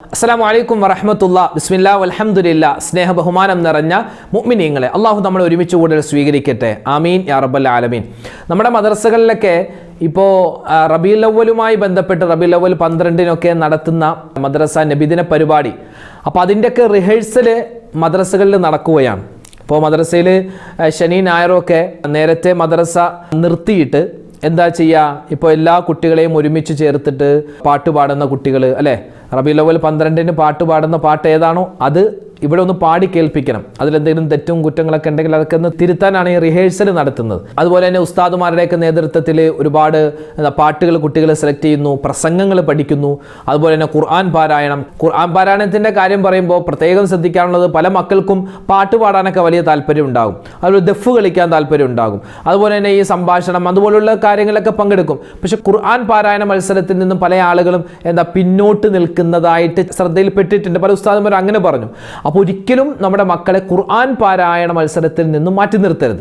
അസ്സലാമു അലൈക്കും വറഹ്മത്തുള്ളാ ബിസ്മില്ലാ വൽഹംദുലില്ലാ. സ്നേഹ ബഹുമാനം നിറഞ്ഞ മുഅ്മിനീങ്ങളെ, അള്ളാഹു നമ്മൾ ഒരുമിച്ച് കൂടുതൽ സ്വീകരിക്കട്ടെ. ആമീൻ യാ റബ്ബൽ ആലമീൻ. നമ്മുടെ മദ്രസകളിലൊക്കെ ഇപ്പോൾ റബീഉൽ അവ്വലുമായി ബന്ധപ്പെട്ട് റബീഉൽ അവ്വൽ 12-നൊക്കെ നടത്തുന്ന മദ്രസ നബിദിന പരിപാടി, അപ്പോൾ അതിൻ്റെയൊക്കെ റിഹേഴ്സൽ മദ്രസകളിൽ നടക്കുകയാണ്. ഇപ്പോൾ മദ്രസയിൽ ശനി ഞായറൊക്കെ നേരത്തെ മദ്രസ നിർത്തിയിട്ട് എന്താ ചെയ്യുക, ഇപ്പോൾ എല്ലാ കുട്ടികളെയും ഒരുമിച്ച് ചേർത്തിട്ട് പാട്ട് പാടുന്ന കുട്ടികൾ അല്ലേ, റബീഉൽ അവ്വൽ 12-ന് പാട്ട് പാടുന്ന പാട്ട് ഏതാണോ അത് ഇവിടെ ഒന്ന് പാടി കേൾപ്പിക്കണം. അതിലെന്തെങ്കിലും തെറ്റും കുറ്റങ്ങളൊക്കെ ഉണ്ടെങ്കിൽ അതൊക്കെ ഒന്ന് തിരുത്താനാണ് ഈ റിഹേഴ്സൽ നടത്തുന്നത്. അതുപോലെ തന്നെ ഉസ്താദുമാരുടെയൊക്കെ നേതൃത്വത്തിൽ ഒരുപാട് പാട്ടുകൾ കുട്ടികൾ സെലക്ട് ചെയ്യുന്നു, പ്രസംഗങ്ങൾ പഠിക്കുന്നു. അതുപോലെ തന്നെ ഖുർആൻ പാരായണത്തിൻ്റെ കാര്യം പറയുമ്പോൾ പ്രത്യേകം ശ്രദ്ധിക്കാനുള്ളത്, പല മക്കൾക്കും പാട്ട് പാടാനൊക്കെ വലിയ താല്പര്യം ഉണ്ടാകും, അതുപോലെ ദഫ് കളിക്കാൻ താല്പര്യം ഉണ്ടാകും, അതുപോലെ തന്നെ ഈ സംഭാഷണം അതുപോലുള്ള കാര്യങ്ങളൊക്കെ പങ്കെടുക്കും. പക്ഷെ ഖുർആൻ പാരായണ മത്സരത്തിൽ നിന്നും പല ആളുകളും പിന്നോട്ട് നിൽക്കുന്നതായിട്ട് ശ്രദ്ധയിൽപ്പെട്ടിട്ടുണ്ട്. പല ഉസ്താദുമാരും അങ്ങനെ പറഞ്ഞു. അപ്പോൾ ഒരിക്കലും നമ്മുടെ മക്കളെ ഖുർആൻ പാരായണ മത്സരത്തിൽ നിന്നും മാറ്റി നിർത്തരുത്.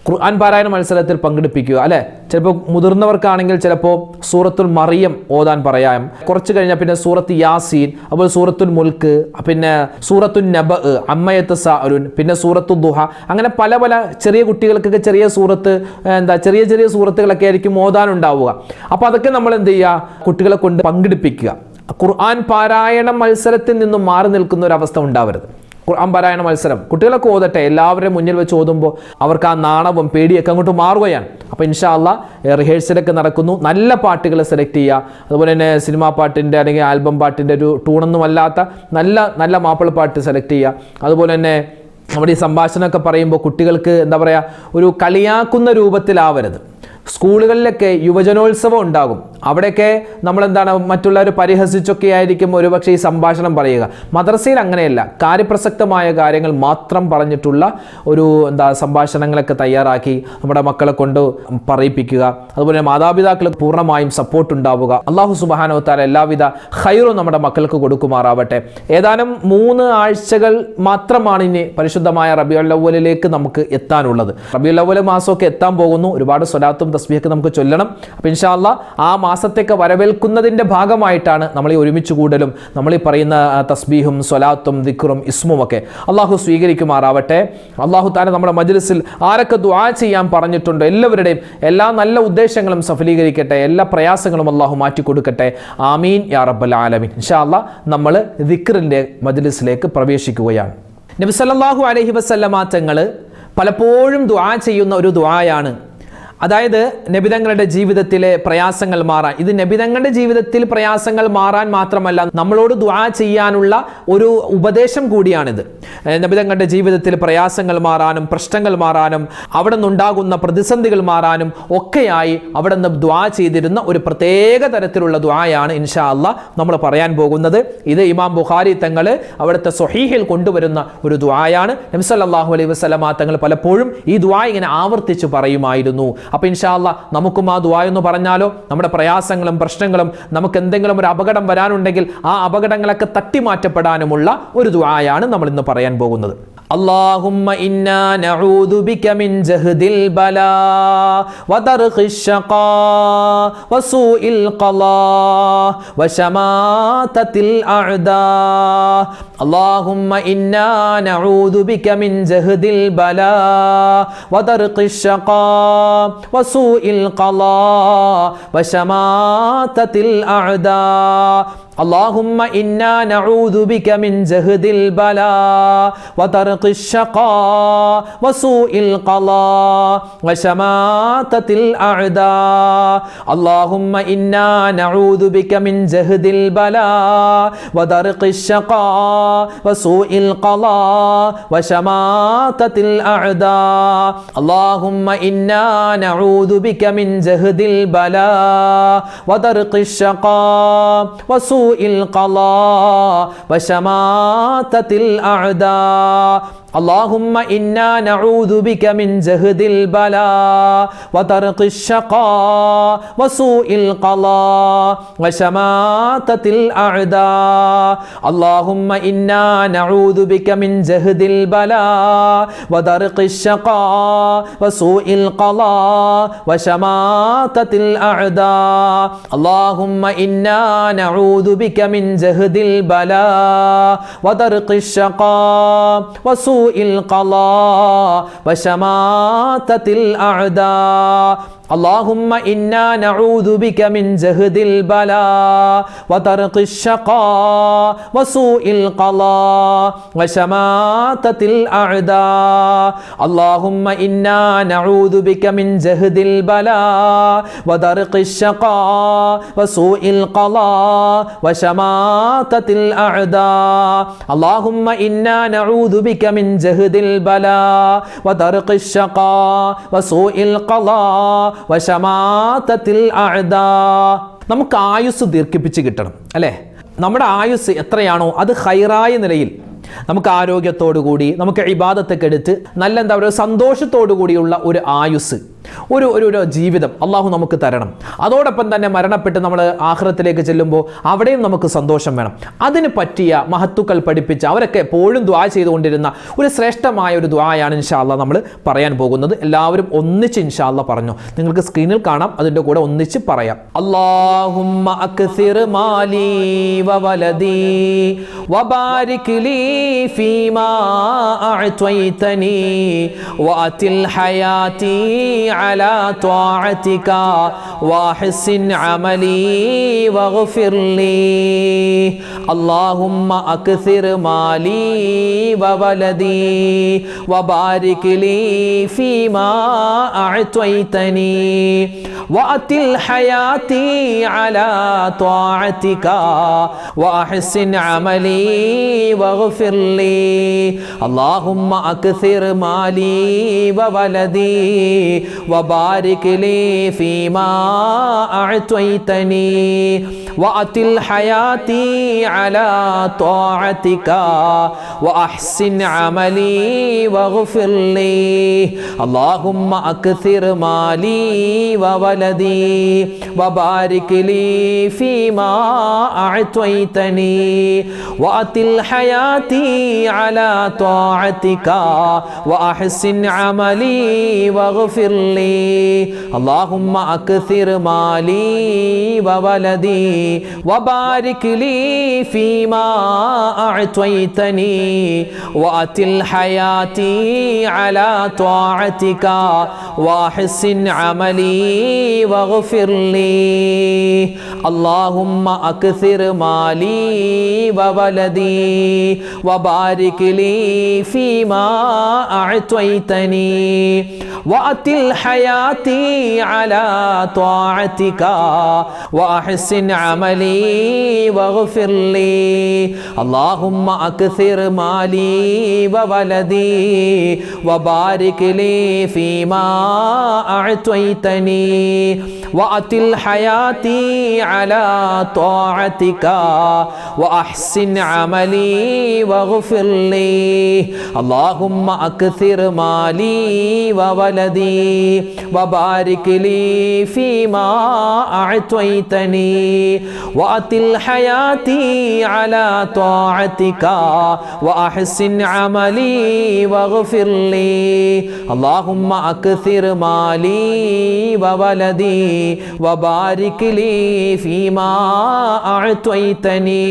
ഖുർആൻ പാരായണ മത്സരത്തിൽ പങ്കെടുപ്പിക്കുക അല്ലേ. ചിലപ്പോൾ മുതിർന്നവർക്കാണെങ്കിൽ ചിലപ്പോൾ സൂറത്തുൽ മറിയം ഓതാൻ പറയാം, കുറച്ച് കഴിഞ്ഞാൽ പിന്നെ സൂറത്ത് യാസീൻ, അതുപോലെ സൂറത്തുൽ മുൽക്ക്, പിന്നെ സൂറത്തുൽ നബഅ, അമ്മയത്ത് സാഅലുൻ, പിന്നെ സൂറത്തുൽ ദുഹ, അങ്ങനെ പല പല ചെറിയ കുട്ടികൾക്കൊക്കെ ചെറിയ ചെറിയ സൂറത്തുകളൊക്കെ ആയിരിക്കും ഓതാനുണ്ടാവുക. അപ്പോൾ അതൊക്കെ നമ്മൾ എന്ത് ചെയ്യുക, കുട്ടികളെ കൊണ്ട് പങ്കെടുപ്പിക്കുക. ഖുർആൻ പാരായണ മത്സരത്തിൽ നിന്നും മാറി നിൽക്കുന്ന ഒരു അവസ്ഥ ഉണ്ടാവരുത്. ഖുർആൻ പാരായണ മത്സരം കുട്ടികളൊക്കെ ഓതട്ടെ, എല്ലാവരും മുന്നിൽ വെച്ച് ഓതുമ്പോൾ അവർക്ക് ആ നാണവും പേടിയൊക്കെ അങ്ങോട്ട് മാറുകയാണ്. അപ്പോൾ ഇൻഷാ അല്ലാഹ് റിഹേഴ്സലൊക്കെ നടക്കുന്നു. നല്ല പാട്ടുകൾ സെലക്ട് ചെയ്യുക. അതുപോലെ തന്നെ സിനിമാ പാട്ടിൻ്റെ അല്ലെങ്കിൽ ആൽബം പാട്ടിൻ്റെ ഒരു ടൂണൊന്നുമല്ലാത്ത നല്ല നല്ല മാപ്പിള പാട്ട് സെലക്ട് ചെയ്യുക. അതുപോലെ തന്നെ നമ്മുടെ ഈ സംഭാഷണമൊക്കെ പറയുമ്പോൾ കുട്ടികൾക്ക് എന്താ പറയുക, ഒരു കളിയാക്കുന്ന രൂപത്തിലാവരുത്. സ്കൂളുകളിലൊക്കെ യുവജനോത്സവം ഉണ്ടാകും, അവിടെയൊക്കെ നമ്മളെന്താണ് മറ്റുള്ളവർ പരിഹസിച്ചൊക്കെ ആയിരിക്കും ഒരുപക്ഷെ ഈ സംഭാഷണം പറയുക. മദ്രസയിൽ അങ്ങനെയല്ല, കാര്യപ്രസക്തമായ കാര്യങ്ങൾ മാത്രം പറഞ്ഞിട്ടുള്ള ഒരു സംഭാഷണങ്ങളൊക്കെ തയ്യാറാക്കി നമ്മുടെ മക്കളെ കൊണ്ട് പറയിപ്പിക്കുക. അതുപോലെ മാതാപിതാക്കൾ പൂർണ്ണമായും സപ്പോർട്ട് ഉണ്ടാവുക. അല്ലാഹു സുബ്ഹാനഹു വ തആല എല്ലാവിധ ഖൈറും നമ്മുടെ മക്കൾക്ക് കൊടുക്കുമാറാവട്ടെ. ഏതാനും 3 ആഴ്ചകൾ മാത്രമാണ് ഇനി പരിശുദ്ധമായ റബീഉൽ അവ്വലിലേക്ക് നമുക്ക് എത്താനുള്ളത്. റബീഉൽ അവ്വൽ മാസമൊക്കെ എത്താൻ പോകുന്നു. ഒരുപാട് സ്വലാത്തും തസ്ബീഹൊക്കെ നമുക്ക് ചൊല്ലണം. അപ്പോൾ ഇൻഷാ അല്ലാഹ് ആ മാസത്തേക്ക് വരവേൽക്കുന്നതിൻ്റെ ഭാഗമായിട്ടാണ് നമ്മൾ ഈ ഒരുമിച്ച് കൂടലും നമ്മൾ ഈ പറയുന്ന തസ്ബീഹും സ്വലാത്തും ദിക്റും ഇസ്മും ഒക്കെ. അള്ളാഹു സ്വീകരിക്കുമാറാവട്ടെ. അള്ളാഹു തആല നമ്മുടെ മജ്ലിസിൽ ആരൊക്കെ ദുആ ചെയ്യാൻ പറഞ്ഞിട്ടുണ്ടോ എല്ലാവരുടെയും എല്ലാ നല്ല ഉദ്ദേശങ്ങളും സഫലീകരിക്കട്ടെ, എല്ലാ പ്രയാസങ്ങളും അള്ളാഹു മാറ്റിക്കൊടുക്കട്ടെ. ആമീൻ യാ റബ്ബൽ ആലമീൻ. ഇൻഷാ അല്ലാഹ് നമ്മൾ ദിക്റിൻ്റെ മജ്ലിസിലേക്ക് പ്രവേശിക്കുകയാണ്. നബി സല്ലല്ലാഹു അലൈഹി വസല്ലമ തങ്ങൾ പലപ്പോഴും ദുആ ചെയ്യുന്ന ഒരു ദുആയാണ്, അതായത് നബിതങ്ങളുടെ ജീവിതത്തിലെ പ്രയാസങ്ങൾ മാറാൻ. ഇത് നബിതങ്ങളുടെ ജീവിതത്തിൽ പ്രയാസങ്ങൾ മാറാൻ മാത്രമല്ല, നമ്മളോട് ദുആ ചെയ്യാനുള്ള ഒരു ഉപദേശം കൂടിയാണിത്. നബിതങ്ങളുടെ ജീവിതത്തിൽ പ്രയാസങ്ങൾ മാറാനും പ്രശ്നങ്ങൾ മാറാനും അവിടെ നിന്നുണ്ടാകുന്ന പ്രതിസന്ധികൾ മാറാനും ഒക്കെയായി അവിടെ നിന്ന് ദുആ ചെയ്തിരുന്ന ഒരു പ്രത്യേക തരത്തിലുള്ള ദുആയാണ് ഇൻഷാ അല്ലാഹ് നമ്മൾ പറയാൻ പോകുന്നത്. ഇത് ഇമാം ബുഖാരി തങ്ങൾ അവിടുത്തെ സ്വഹീഹിൽ കൊണ്ടുവരുന്ന ഒരു ദുആയാണ്. നബി സല്ലല്ലാഹു അലൈഹി വസല്ലമ തങ്ങൾ പലപ്പോഴും ഈ ദുആ ഇങ്ങനെ ആവർത്തിച്ച് പറയുമായിരുന്നു. അപ്പോൾ ഇൻഷാ അല്ലാഹ് നമുക്കും ആ ദുആ എന്ന് പറഞ്ഞാലോ, നമ്മുടെ പ്രയാസങ്ങളും പ്രശ്നങ്ങളും നമുക്ക് എന്തെങ്കിലും ഒരു അപകടം വരാനുണ്ടെങ്കിൽ ആ അപകടങ്ങളൊക്കെ തട്ടിമാറ്റപ്പെടാനുമുള്ള ഒരു ദുആയാണ് നമ്മൾ ഇന്ന് പറയാൻ പോകുന്നത്. اللهم إنا نعوذ بك من جهد البلاء ودرك الشقاء وسوء القضاء وشماتة الأعداء. اللهم إنا نعوذ بك من جهد البلاء ودرك الشقاء وسوء القضاء وشماتة الأعداء. اللهم إنا نعوذ بك من جهد البلاء وترك الشقاء وسوء القضاء وشماتة الأعداء. اللهم إنا نعوذ بك من جهد البلاء وترك الشقاء وسوء القضاء وشماتة الأعداء. اللهم إنا نعوذ بك من جهد البلاء وترك الشقاء وسوء القضاء وشماتة الأعداء. اللهم إنا نعوذ بك من جهد البلاء وترق الشقاء وسوء القضاء وشماتة الأعداء اللهم إنا نعوذ بك من جهد البلاء وترق الشقاء وسوء القضاء وشماتة الأعداء اللهم إنا نعوذ بك من جهد البلاء وترق الشقاء وسوء القضاء وشماتة الأعداء اللهم إنا نعوذ بك من جهد البلاء وترق الشقاء وسوء القضاء وشماتة الأعداء اللهم إنا نعوذ بك من جهد البلاء وترق الشقاء وسوء القضاء وشماتة الأعداء اللهم إنا نعوذ بك من جهد البلاء وترق الشقاء وسوء القضاء വശമാതത്തിൽ അഅദാ. നമുക്ക് ആയുസ് ദീർഘിപ്പിച്ച് കിട്ടണം അല്ലേ? നമ്മുടെ ആയുസ് എത്രയാണോ അത് ഖൈറായ നിലയിൽ നമുക്ക് ആരോഗ്യത്തോടു കൂടി നമുക്ക് ഇബാദത്തൊക്കെ എടുത്ത് നല്ല എന്താ പറയുക സന്തോഷത്തോടു കൂടിയുള്ള ഒരു ആയുസ് ഒരു ജീവിതം അള്ളാഹു നമുക്ക് തരണം. അതോടൊപ്പം തന്നെ മരണപ്പെട്ട് നമ്മൾ ആഖിറത്തിലേക്ക് ചെല്ലുമ്പോൾ അവിടെയും നമുക്ക് സന്തോഷം വേണം. അതിന് പറ്റിയ മഹത്തുക്കൾ പഠിപ്പിച്ച അവരൊക്കെ എപ്പോഴും ദുആ ചെയ്തുകൊണ്ടിരുന്ന ഒരു ശ്രേഷ്ഠമായ ഒരു ദുആയാണ് ഇൻഷാ അല്ലാഹ് നമ്മൾ പറയാൻ പോകുന്നത്. എല്ലാവരും ഒന്നിച്ച് ഇൻഷാ അല്ലാഹ് പറഞ്ഞു. നിങ്ങൾക്ക് സ്ക്രീനിൽ കാണാം, അതിൻ്റെ കൂടെ ഒന്നിച്ച് പറയാം. അല്ലാഹുമ്മ അക്സിർ മാലി വവലദി വബാരിക് ലീ ഫീമാ അഅ്തൈതനി വഅതിൽ ഹയാതി على طاعتك واحسن عملي واغفر لي اللهم أكثر مالي وولدي وبارك لي فيما أعطيتني وأتل حياتي على طاعتك وأحسن عملي واغفر لي اللهم أكثر مالي وولدي وبارك لي فيما أعطيتني وأتل حياتي على طاعتك وأحسن عملي واغفر لي اللهم أكثر مالي وولدي وبارك لي فيما أعطيتني وأتل حياتي على طاعتك وأحسن عملي واغفر لي اللهم أكثر مالي وولدي وبارك لي فيما أعطيتني وأتل حياتي على طاعتك وأحسن عملي واغفر لي اللهم أكثر مالي وولدي وبارك لي فيما أعطيتني وأتل حياتي على طاعتك وأحسن عملي واغفر لي اللهم أكثر مالي وولدي وبارك لي فيما أعطيتني وأتل حياتي على طاعتك وأحسن عملي واغفر لي اللهم أكثر مالي وولدي وبارك لي فيما أعطيتني وأتل حياتي على طاعتك وأحسن عملي واغفر لي اللهم أكثر مالي وولدي وبارك لي فيما أعطيتني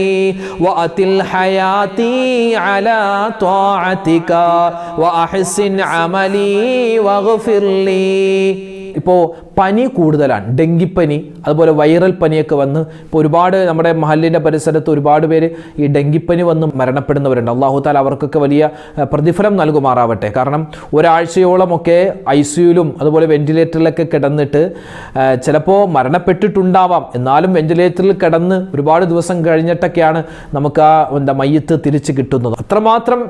وأتل حياتي على طاعتك وأحسن عملي واغفر لي. ഇപ്പോൾ പനി കൂടുതലാണ്, ഡെങ്കിപ്പനി അതുപോലെ വൈറൽ പനിയൊക്കെ വന്ന് ഇപ്പോൾ ഒരുപാട് നമ്മുടെ മഹല്ലിൻ്റെ പരിസരത്ത് ഒരുപാട് പേര് ഈ ഡെങ്കിപ്പനി വന്ന് മരണപ്പെടുന്നവരുണ്ട്. അല്ലാഹു തആല അവർക്കൊക്കെ വലിയ പ്രതിഫലം നൽകുമാറാവട്ടെ. കാരണം ഒരാഴ്ചയോളമൊക്കെ ICUയിലും അതുപോലെ വെന്റിലേറ്ററിലൊക്കെ കിടന്നിട്ട് ചിലപ്പോൾ മരണപ്പെട്ടിട്ടുണ്ടാവാം, എന്നാലും വെന്റിലേറ്ററിൽ കിടന്ന് ഒരുപാട് ദിവസം കഴിഞ്ഞിട്ടൊക്കെയാണ് നമുക്ക് ആ മയ്യത്ത് തിരിച്ച് കിട്ടുന്നത്. അത്രമാത്രം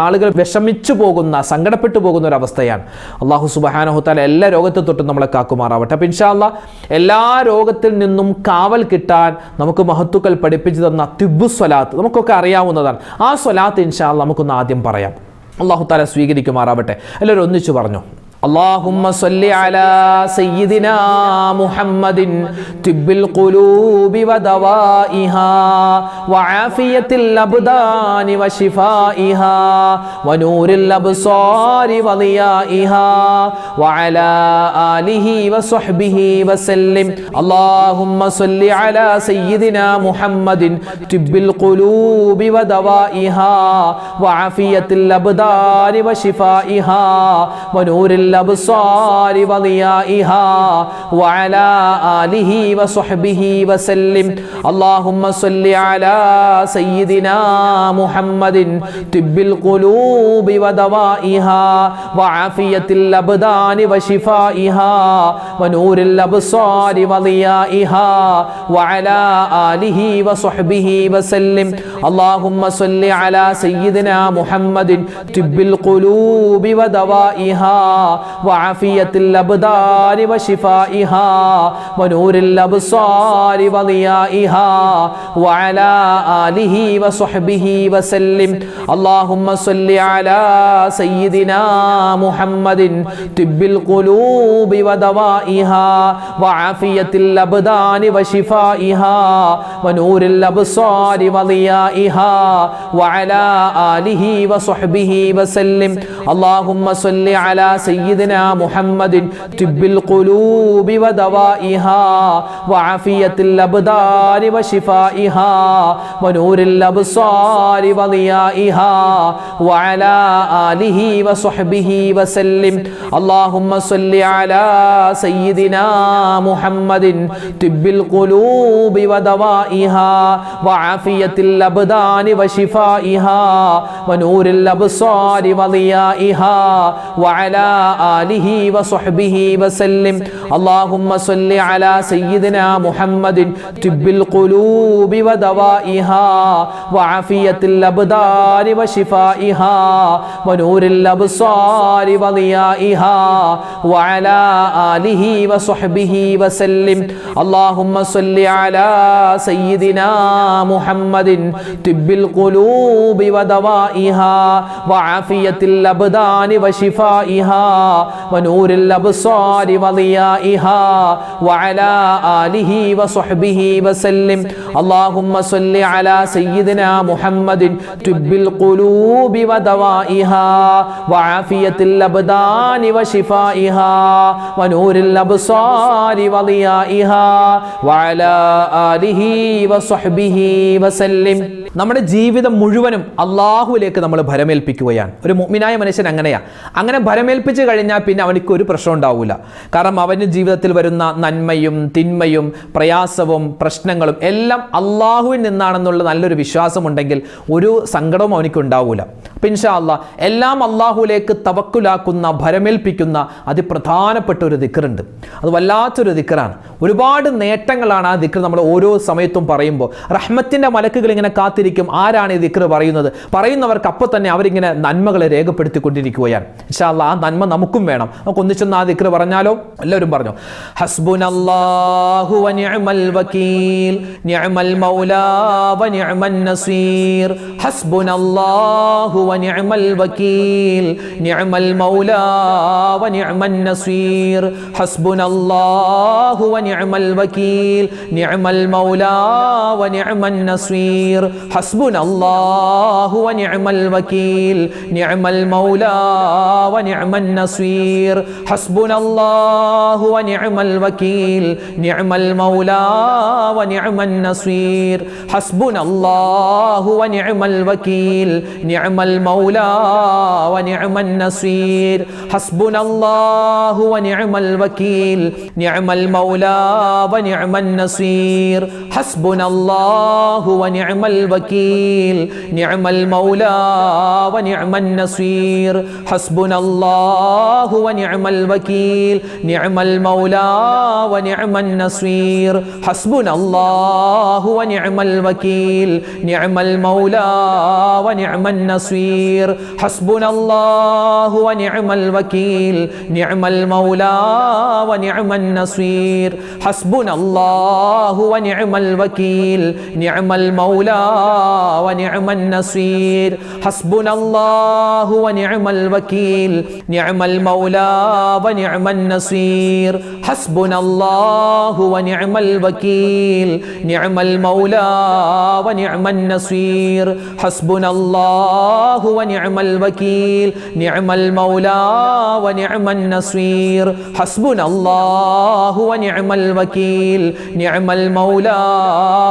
ആളുകൾ വിഷമിച്ചു പോകുന്ന, സങ്കടപ്പെട്ടു പോകുന്ന ഒരു അവസ്ഥയാണ്. അല്ലാഹു സുബ്ഹാനഹു തആല എല്ലാ രോഗത്തെ തൊട്ടും നമ്മളെ കാക്കുമാറാവട്ടെ. അപ്പോൾ ഇൻഷാ അല്ലാഹ് എല്ലാ രോഗത്തിൽ നിന്നും കാവൽ കിട്ടാൻ നമുക്ക് മഹത്തുക്കൾ പഠിപ്പിച്ചു തന്ന തിബ്ബു സ്വലാത്ത് നമുക്കൊക്കെ അറിയാവുന്നതാണ്. ആ സ്വലാത്ത് ഇൻഷാ അല്ലാഹ് നമുക്കൊന്ന് ആദ്യം പറയാം. അല്ലാഹു തആല സ്വീകരിക്കുമാറാവട്ടെ. എല്ലാവരും ഒന്നിച്ചു പറഞ്ഞു, اللهم صل على سيدنا محمد طب القلوب ودوائها وعافية الأبدان وشفائها ونور الأبصار وضيائها وعلى آله وصحبه وسلم. اللهم صل على سيدنا محمد طب القلوب ودوائها وعافية الأبدان وشفائها ونور الأبصار وضيائها وعلى آله وصحبه وسلم. اللهم صل على سيدنا محمد طب القلوب ودوائها وعافية الأبدان وشفائها ونور الأبصار وضيائها وعلى آله وصحبه وسلم. اللهم صل على سيدنا محمد طب القلوب ودوائها وعافية الأبدان وشفائها ونور الأبصار وضيائها وعلى آله وصحبه وسلم. اللهم صل على سيدنا محمد طب القلوب ودوائها وعافية الأبدان وشفائها ونور الأبصار وضيائها وعلى آله وصحبه وسلم. اللهم صل على سيدنا محمد طب القلوب ودوائها وعافية الأبدان وشفائها ونور الأبصار وضيائها وعلى آله وصحبه وسلم. اللهم صل على سيدنا محمد طب القلوب ودوائها وعافية الأبدان وشفائها ونور الأبصار وضيائها وعلى آله وصحبه وسلم. اللهم صل على سيدنا محمد طب القلوب ودوائها وعافية الأبدان وشفائها ونور الأبصار وضيائها وعلى آله وصحبه وسلم. اللهم صل على سيدنا محمد طب القلوب ودوائها وعافية الأبدان وشفائها ونور الأبصار وضيائها وعلى آله وصحبه وسلم. اللهم صل على سيدنا محمد طب القلوب ودوائها وعافية الأبدان وشفائها ونور الأبصار وضيائها وعلى آله وصحبه وسلم. നമ്മുടെ ജീവിതം മുഴുവനും അള്ളാഹുവിലേക്ക് നമ്മൾ ഭരമേൽപ്പിക്കുകയാണ്. ഒരു മുഅ്മിനായ മനുഷ്യൻ അങ്ങനെയാണ്. അങ്ങനെ ഭരമേൽപ്പിച്ച് കഴിഞ്ഞാൽ പിന്നെ അവനിക്ക് ഒരു പ്രശ്നം ഉണ്ടാവില്ല. കാരണം അവൻ്റെ ജീവിതത്തിൽ വരുന്ന നന്മയും തിന്മയും പ്രയാസവും പ്രശ്നങ്ങളും എല്ലാം അള്ളാഹുവിൽ നിന്നാണെന്നുള്ള നല്ലൊരു വിശ്വാസമുണ്ടെങ്കിൽ ഒരു സങ്കടവും അവനിക്ക് ഉണ്ടാവില്ല. അപ്പം ഇൻഷാ അല്ലാഹ് എല്ലാം അള്ളാഹുവിലേക്ക് തവക്കുലാക്കുന്ന ഭരമേൽപ്പിക്കുന്ന അതിപ്രധാനപ്പെട്ട ഒരു ദിക്റുണ്ട്. അത് വല്ലാത്തൊരു ദിക്റാണ്. ഒരുപാട് നേട്ടങ്ങളാണ് ആ ദിക്ർ നമ്മൾ ഓരോ സമയത്തും പറയുമ്പോൾ. റഹ്മത്തിൻ്റെ മലക്കുകൾ ഇങ്ങനെ കാത്തിരിക്കും. ആരാണ് ഈ ദിക്ർ പറയുന്നത്? പറയുന്നവർക്ക് അപ്പോൾ തന്നെ അവരിങ്ങനെ നന്മകളെ രേഖപ്പെടുത്തിക്കൊണ്ടിരിക്കുകയാണ്. ഇൻഷാ അല്ലാഹ് ആ നന്മ നമുക്കും വേണം. നമുക്ക് ഒന്നിച്ചൊന്ന് ആ ദിക്ർ പറഞ്ഞാലോ? എല്ലാവരും പറഞ്ഞു, ഹസ്ബുനല്ലാഹു വ നിഅമൽ വകീൽ നിഅമൽ മൗലാ വ നിഅമൻ നസീർ. ഹസ്ബുനല്ലാഹു വ നിഅമൽ വകീൽ നിഅമൽ മൗലാ വ നിഅമൻ നസീർ. ഹസ്ബുനല്ലാഹു വ നിഅമൽ വകീൽ നിഅമൽ മൗലാ വ നിഅമൻ നസീർ. ഹസ്ബുനല്ലാഹു വ നിഅമൽ വകീൽ നിഅമൽ മൗലാ വ നിഅമൻ നസീർ. ഹസ്ബുനല്ലാഹു വ നിഅമൽ വകീൽ നിഅമൽ മൗലാ വ നിഅമൻ നസീർ. ഹസ്ബുനല്ലാഹു വ നിഅമൽ വകീൽ നിഅമൽ മൗലാ വ നിഅമൻ നസീർ. ഹസ്ബുനല്ലാഹു വ നിഅമൽ വകീൽ നിഅമൽ മൗലാ വ നിഅമൻ നസീർ. ഹസ്ബുനല്ലാഹു വ നിഅമൽ വകീൽ നിഅമൽ മൗലാ വ നിഅമൻ നസീർ. ഹസ്ബുനല്ലാഹു വ നിഅമൽ വകീൽ നിഅമൽ മൗലാ വ നിഅമൻ നസീർ. ഹസ്ബുനല്ലാഹു വ നിഅമൽ വകീൽ നിഅമൽ മൗലാ വ നിഅമൻ നസീർ. ഹസ്ബുനല്ലാഹു വ നിഅമൽ വകീൽ നിഅമൽ മൗലാ വ നിഅമൻ നസീർ. ഹസ്ബുനല്ലാഹു വനിഅമൽ വകീൽ നിഅമൽ മൗലാ വനിഅമൻ നസീർ ഹസ്ബുനല്ലാഹു വനിഅമൽ വകീൽ നിഅമൽ മൗലാ വനിഅമൻ നസീർ ഹസ്ബുനല്ലാഹു വനിഅമൽ വകീൽ നിഅമൽ മൗലാ വനിഅമൻ നസീർ ഹസ്ബുനല്ലാഹു വനിഅമൽ വകീൽ നിഅമൽ മൗലാ വനിഅമൻ നസീർ ഹസ്ബുനല്ലാഹു വനിഅമൽ വകീൽ നിഅമൽ മൗലാ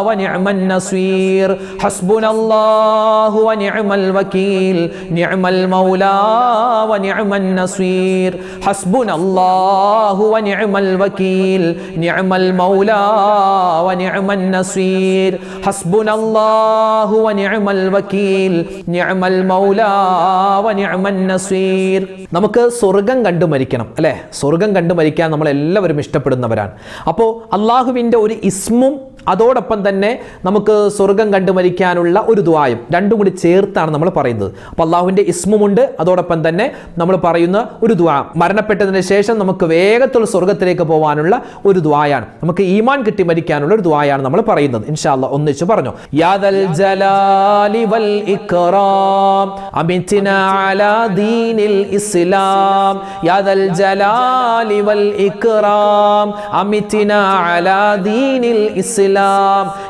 വനിഅമൻ നസീർ ഹസ്ബുനല്ലാഹു വനിഅമൽ വകീൽ നിഅമൽ മൗലാ വനിഅമൻ നസീർ ഹസ്ബുനല്ലാഹു വനിഅമൽ വകീൽ നിഅമൽ മൗലാ വനിഅമൻ നസീർ ഹസ്ബുനല്ലാഹു വനിഅമൽ വകീൽ നിഅമൽ മൗലാ വനിഅമൻ നസീർ. നമുക്ക് സ്വർഗം കണ്ടു മരിക്കണം അല്ലേ? സ്വർഗം കണ്ടു മരിക്കാൻ നമ്മൾ എല്ലാവരും ഇഷ്ടപ്പെടുന്നവരാണ്. അപ്പോൾ അള്ളാഹുവിൻ്റെ ഒരു ഇസ്മും അതോടൊപ്പം തന്നെ നമുക്ക് സ്വർഗം കണ്ടു മരിക്കാനുള്ള ഒരു ദുആയും രണ്ടും കൂടി ചേർത്താണ് നമ്മൾ പറയുന്നത്. അപ്പോൾ അള്ളാഹുവിൻ്റെ ഇസ്മുമുണ്ട്, അതോടൊപ്പം തന്നെ നമ്മൾ പറയുന്ന ഒരു ദുആ, മരണപ്പെട്ടതിന് ശേഷം നമുക്ക് വേഗത്തിൽ സ്വർഗത്തിലേക്ക് പോകാനുള്ള ഒരു ദുആയാണ്, നമുക്ക് ഈമാൻ കിട്ടി മരിക്കാനുള്ള ഒരു ദുആയാണ് നമ്മൾ പറയുന്നത്. ഇൻഷാ അല്ലാഹ് ഒന്നിച്ച് പറഞ്ഞു. യാദൽ ജലാലി വൽ ഇക്റാം അമിത്നാ അലാ ദീനിൽ ഇസ്ലാം യാദൽ ജലാലി വൽ ഇക്റാം അമിത്നാ അലാ ദീനിൽ ഇസ്ലാം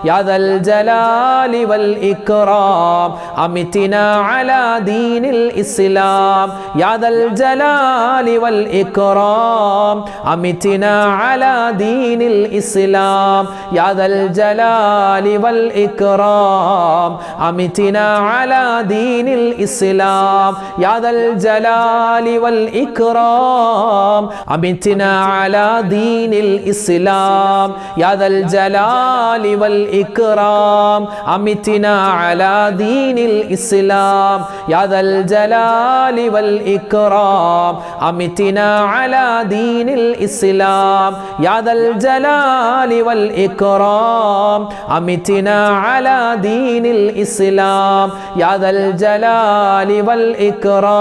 يا ذا الجلال والإكرام أمتنا على دين الإسلام يا ذا الجلال والإكرام أمتنا على دين الإسلام يا ذا الجلال والإكرام أمتنا على دين الإسلام يا ذا الجلال والإكرام أمتنا على دين الإسلام يا ذا الجلال والإكرام أمتنا على دين الإسلام يا ذا الجلال والإكرام أمتنا على دين الإسلام يا ذا الجلال والإكرام أمتنا على دين الإسلام يا ذا الجلال والإكرام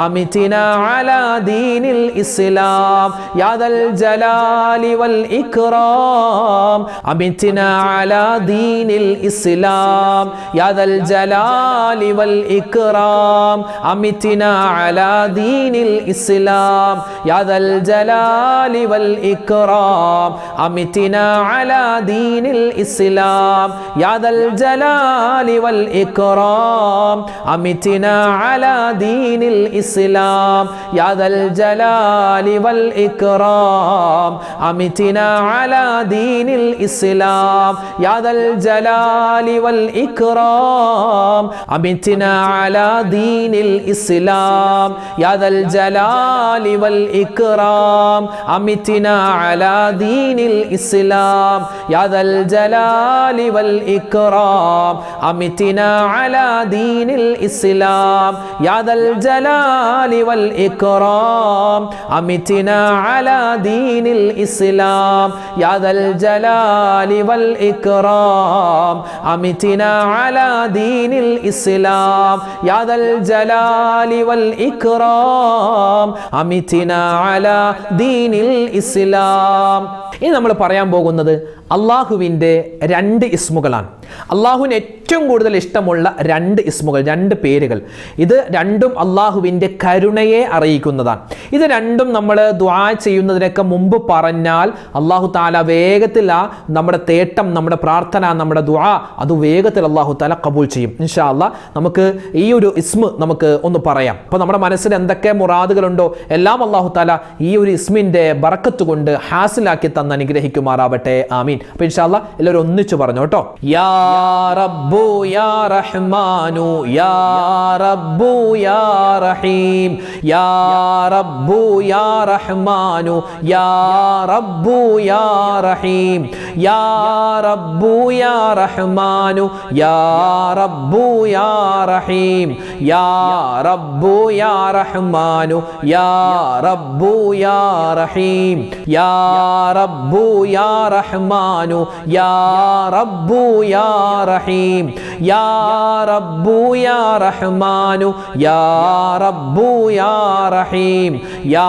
أمتنا على دين الإسلام يا ذا الجلال والإكرام أمتنا على دين الإسلام يا ذا الجلال والإكرام أمتنا على دين الإسلام يا ذا الجلال والإكرام أمتنا على دين الإسلام يا ذا الجلال والإكرام أمتنا على دين الإسلام يا ذا الجلال والإكرام أمتنا على دين الإسلام يا ذا الجلال والإكرام أمتنا على دين الإسلام يا ذا الجلال والإكرام أمتنا على دين الإسلام يا ذا الجلال والإكرام أمتنا على دين الإسلام يا ذا الجلال والإكرام أمتنا على دين الإسلام يا ذا الجلال والإكرام أمتنا على دين الإسلام يا ذا الجلال والإكرام أمتنا على دين الإسلام. ഇനി നമ്മൾ പറയാൻ പോകുന്നത് അള്ളാഹുവിൻ്റെ രണ്ട് ഇസ്മുകളാണ്. അള്ളാഹുവിന് ഏറ്റവും കൂടുതൽ ഇഷ്ടമുള്ള രണ്ട് ഇസ്മുകൾ, രണ്ട് പേരുകൾ. ഇത് രണ്ടും അള്ളാഹുവിൻ്റെ കരുണയെ അറിയിക്കുന്നതാണ്. ഇത് രണ്ടും നമ്മൾ ദുആ ചെയ്യുന്നതിനൊക്കെ മുമ്പ് പറഞ്ഞാൽ അള്ളാഹു താല വേഗത്തിൽ നമ്മുടെ തേട്ടം, നമ്മുടെ പ്രാർത്ഥന, നമ്മുടെ ദുആ അത് വേഗത്തിൽ അള്ളാഹു താല കബൂൽ ചെയ്യും. ഇൻഷാ അല്ലാഹ് നമുക്ക് ഈ ഒരു ഇസ്മ നമുക്ക് ഒന്ന് പറയാം. അപ്പോൾ നമ്മുടെ മനസ്സിൽ എന്തൊക്കെ മുറാദുകളുണ്ടോ എല്ലാം അള്ളാഹു താല ഈ ഒരു ഇസ്മിൻ്റെ ബറക്കത്ത് കൊണ്ട് ഹാസിലാക്കി തന്ന് അനുഗ്രഹിക്കുമാറാവട്ടെ. ആമീൻ. അപ്പോൾ ഇൻഷാ അല്ലാഹ് എല്ലാവരും ഒന്നിച്ചു പറഞ്ഞു കേട്ടോ. യാ റബ്ബു യാ റഹ്മാനു യാ റബ്ബു യാ റഹീം യാ റബ്ബു യാ റഹ്മാനു യാ റബ്ബു യാ റഹീം യാ റബ്ബു യാ റഹ്മാനു യാ റബ്ബു യാ റഹീം യാ റബ്ബു യാ റഹ്മാനു യാ റബ്ബു യാ റഹീം യാ റബ്ബു യാ റഹ്മാനു യാ റബ്ബു യാ റഹീം യാ റബ്ബു യാ റഹ്മാനു യാ റബ്ബു യാ റഹീം യാ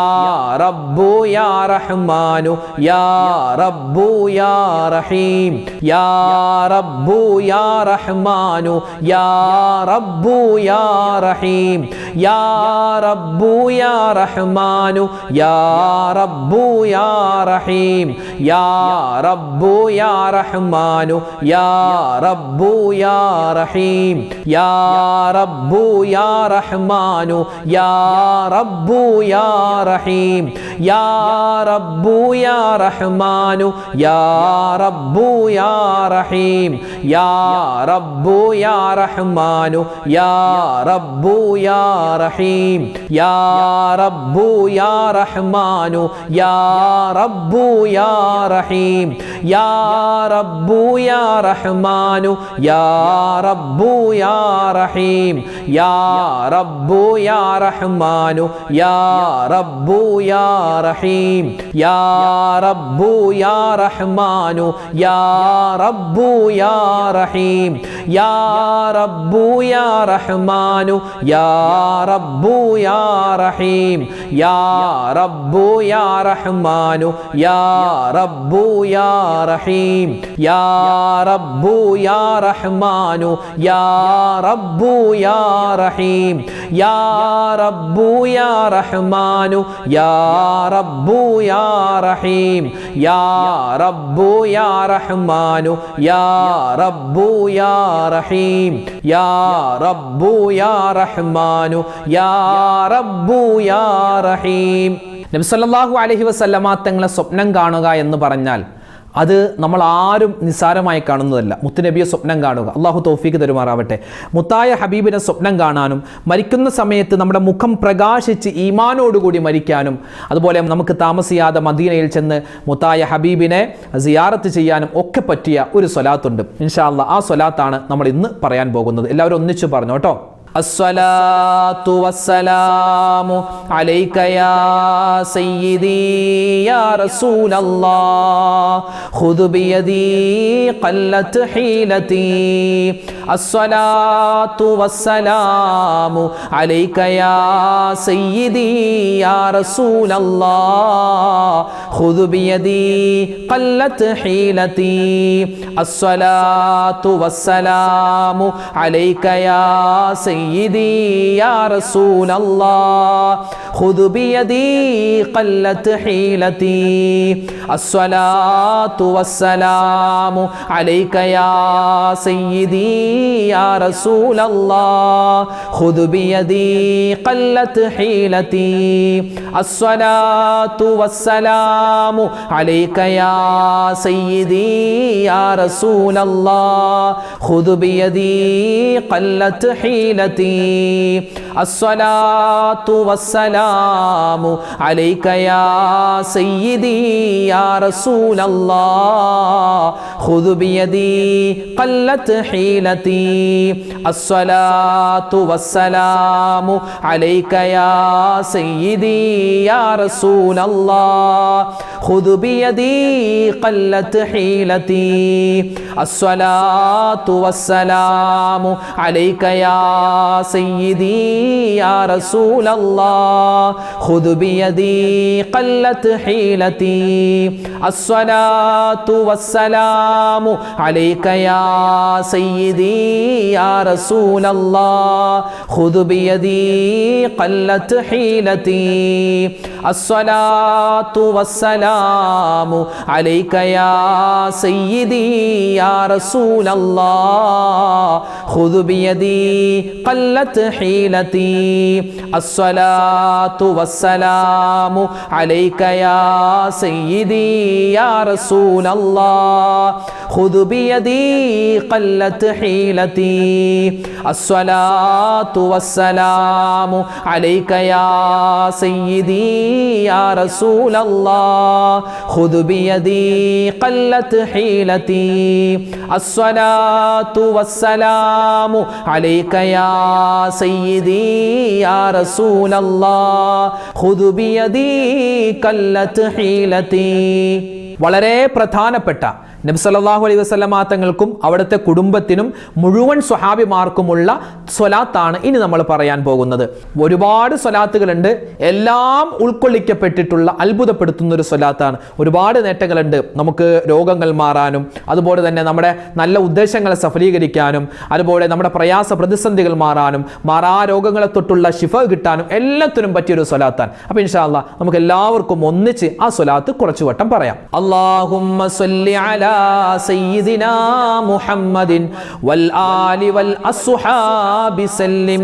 റബ്ബു യാ റഹ്മാനു യാ റബ്ബു യാ റഹീം യാ റബ്ബു യാ റഹ്മാനു യാ റബ്ബു യാ റഹീം യാ റബ്ബു യാ റഹ്മാനു യാ റബ്ബു യാ റഹീം യാ റബ്ബു യാ റഹ്മാനു യാ റബ്ബു യാ റഹീം യാ റബ്ബു യാ റഹ്മാനു യാ റബ്ബു യാ റഹീം യാ റബ്ബു യാ റഹ്മാനു യാ റബ്ബു യാ റഹീം യാ റബ്ബു യാ റഹ്മാനു യാ റബ്ബു യാ റഹീം യാ റബ്ബു യാ റഹ്മാനു യാ റബ്ബു യാ റഹീം യാ റബ്ബു യാ റഹ്മാനു യാ റബ്ബു യാ റഹീം യാ റബ്ബു യാ റഹ്മാനു യാ റബ്ബു യാ റഹീം യാ റബ്ബു യാ റഹ്മാനു യാ റബ്ബു യാ റഹീം യാ റബ്ബു യാ റഹ്മാനു യാ റബ്ബു യാ റഹീം യാ റബ്ബു യാ റഹ്മാനു യാ റബ്ബു യാ റഹീം യാ റബ്ബു യാ റഹ്മാനു യാ റബ്ബു യാ റഹീം യാ റബ്ബു യാ റഹ്മാനു യാ റബ്ബു യാ റഹീം യാ റബ്ബു യാ റഹ്മാനു യാ റബ്ബു യാ റഹീം യാ റബ്ബു യാ റഹ്മാനു യാ റബ്ബു യാ റഹീം. നബി സല്ലല്ലാഹു അലൈഹി വസല്ലമ തങ്ങളെ സ്വപ്നം കാണുക എന്ന് പറഞ്ഞാൽ അത് നമ്മൾ ആരും നിസ്സാരമായി കാണുന്നതല്ല. മുത്തുനബിയെ സ്വപ്നം കാണുക, അള്ളാഹു തൗഫീക്ക് തരുമാറാവട്ടെ. മുത്തായ ഹബീബിനെ സ്വപ്നം കാണാനും മരിക്കുന്ന സമയത്ത് നമ്മുടെ മുഖം പ്രകാശിച്ച് ഈമാനോടുകൂടി മരിക്കാനും അതുപോലെ നമുക്ക് താമസിയാതെ മദീനയിൽ ചെന്ന് മുത്തായ ഹബീബിനെ സിയാറത്ത് ചെയ്യാനും ഒക്കെ പറ്റിയ ഒരു സ്വലാത്തുണ്ട്. ഇൻഷാ അല്ലാഹ് ആ സ്വലാത്താണ് നമ്മൾ ഇന്ന് പറയാൻ പോകുന്നത്. എല്ലാവരും ഒന്നിച്ചു പറഞ്ഞു കേട്ടോ. അസ്സലാത്തു വസ്സലാമു അലൈക യാ സയ്യിദി യാ റസൂലല്ലാഹ് ഖുദ് ബിയദി ഖല്ലത് ഹീലതി അസ്സലാത്തു വസ്സലാമു അലൈക യാ സയ്യിദി യാ റസൂലല്ലാഹ് ഖുദ് ബിയദി ഖല്ലത് ഹീലതി അസ്സലാത്തു വസ്സലാമു അലൈക യാ سيدي يا رسول الله خذ بيدي قلت حيلتي الصلاة والسلام عليك يا سيدي يا رسول الله خذ بيدي قلت حيلتي الصلاة والسلام عليك يا سيدي يا رسول الله خذ بيدي قلت حيلتي الصلاة والسلام عليك يا سيدي يا رسول الله خذ بيدي قلت حيلتي الصلاة والسلام عليك يا سيدي يا رسول الله خذ بيدي قلت حيلتي الصلاة والسلام عليك يا سيدي يا رسول الله خذ بيدي قلت حيلتي الصلاة والسلام عليك يا سيدي يا رسول الله خذ بيدي قلت حيلتي الصلاة والسلام عليك يا سيدي يا رسول الله خذ بيدي قلت حيلتي الصلاة والسلام عليك يا سيدي يا رسول الله خذ بيدي قلت حيلتي الصلاة والسلام عليك يا سيدي يا رسول الله خذ بيدي قلت حيلتي الصلاة والسلام عليك يا سيدي يا رسول الله خذ بيدي قلت حيلتي. വളരെ പ്രധാനപ്പെട്ട നബി സല്ലല്ലാഹു അലൈഹി വസല്ലമ തങ്ങൾക്കും അവിടുത്തെ കുടുംബത്തിനും മുഴുവൻ സ്വഹാബിമാർക്കുമുള്ള സ്വലാത്താണ് ഇനി നമ്മൾ പറയാൻ പോകുന്നത്. ഒരുപാട് സ്വലാത്തുകളുണ്ട്, എല്ലാം ഉൾക്കൊള്ളിക്കപ്പെട്ടിട്ടുള്ള അത്ഭുതപ്പെടുത്തുന്ന ഒരു സ്വലാത്താണ്. ഒരുപാട് നേട്ടങ്ങളുണ്ട്. നമുക്ക് രോഗങ്ങൾ മാറാനും അതുപോലെ തന്നെ നമ്മുടെ നല്ല ഉദ്ദേശങ്ങളെ സഫലീകരിക്കാനും അതുപോലെ നമ്മുടെ പ്രയാസ പ്രതിസന്ധികൾ മാറാനും മാറാ രോഗങ്ങളെ തൊട്ടുള്ള ശിഫ കിട്ടാനും എല്ലാത്തിനും പറ്റിയൊരു സ്വലാത്താണ്. അപ്പോൾ ഇൻഷാ അല്ലാഹ് നമുക്ക് എല്ലാവർക്കും ഒന്നിച്ച് ആ സ്വലാത്ത് കുറച്ചു വട്ടം പറയാം. അല്ലാഹുമ്മ സ്വല്ലി അലാ സയ്യിദിനാ മുഹമ്മദിൻ വൽ ആലി വൽ അസ്ഹാബി സല്ലിം.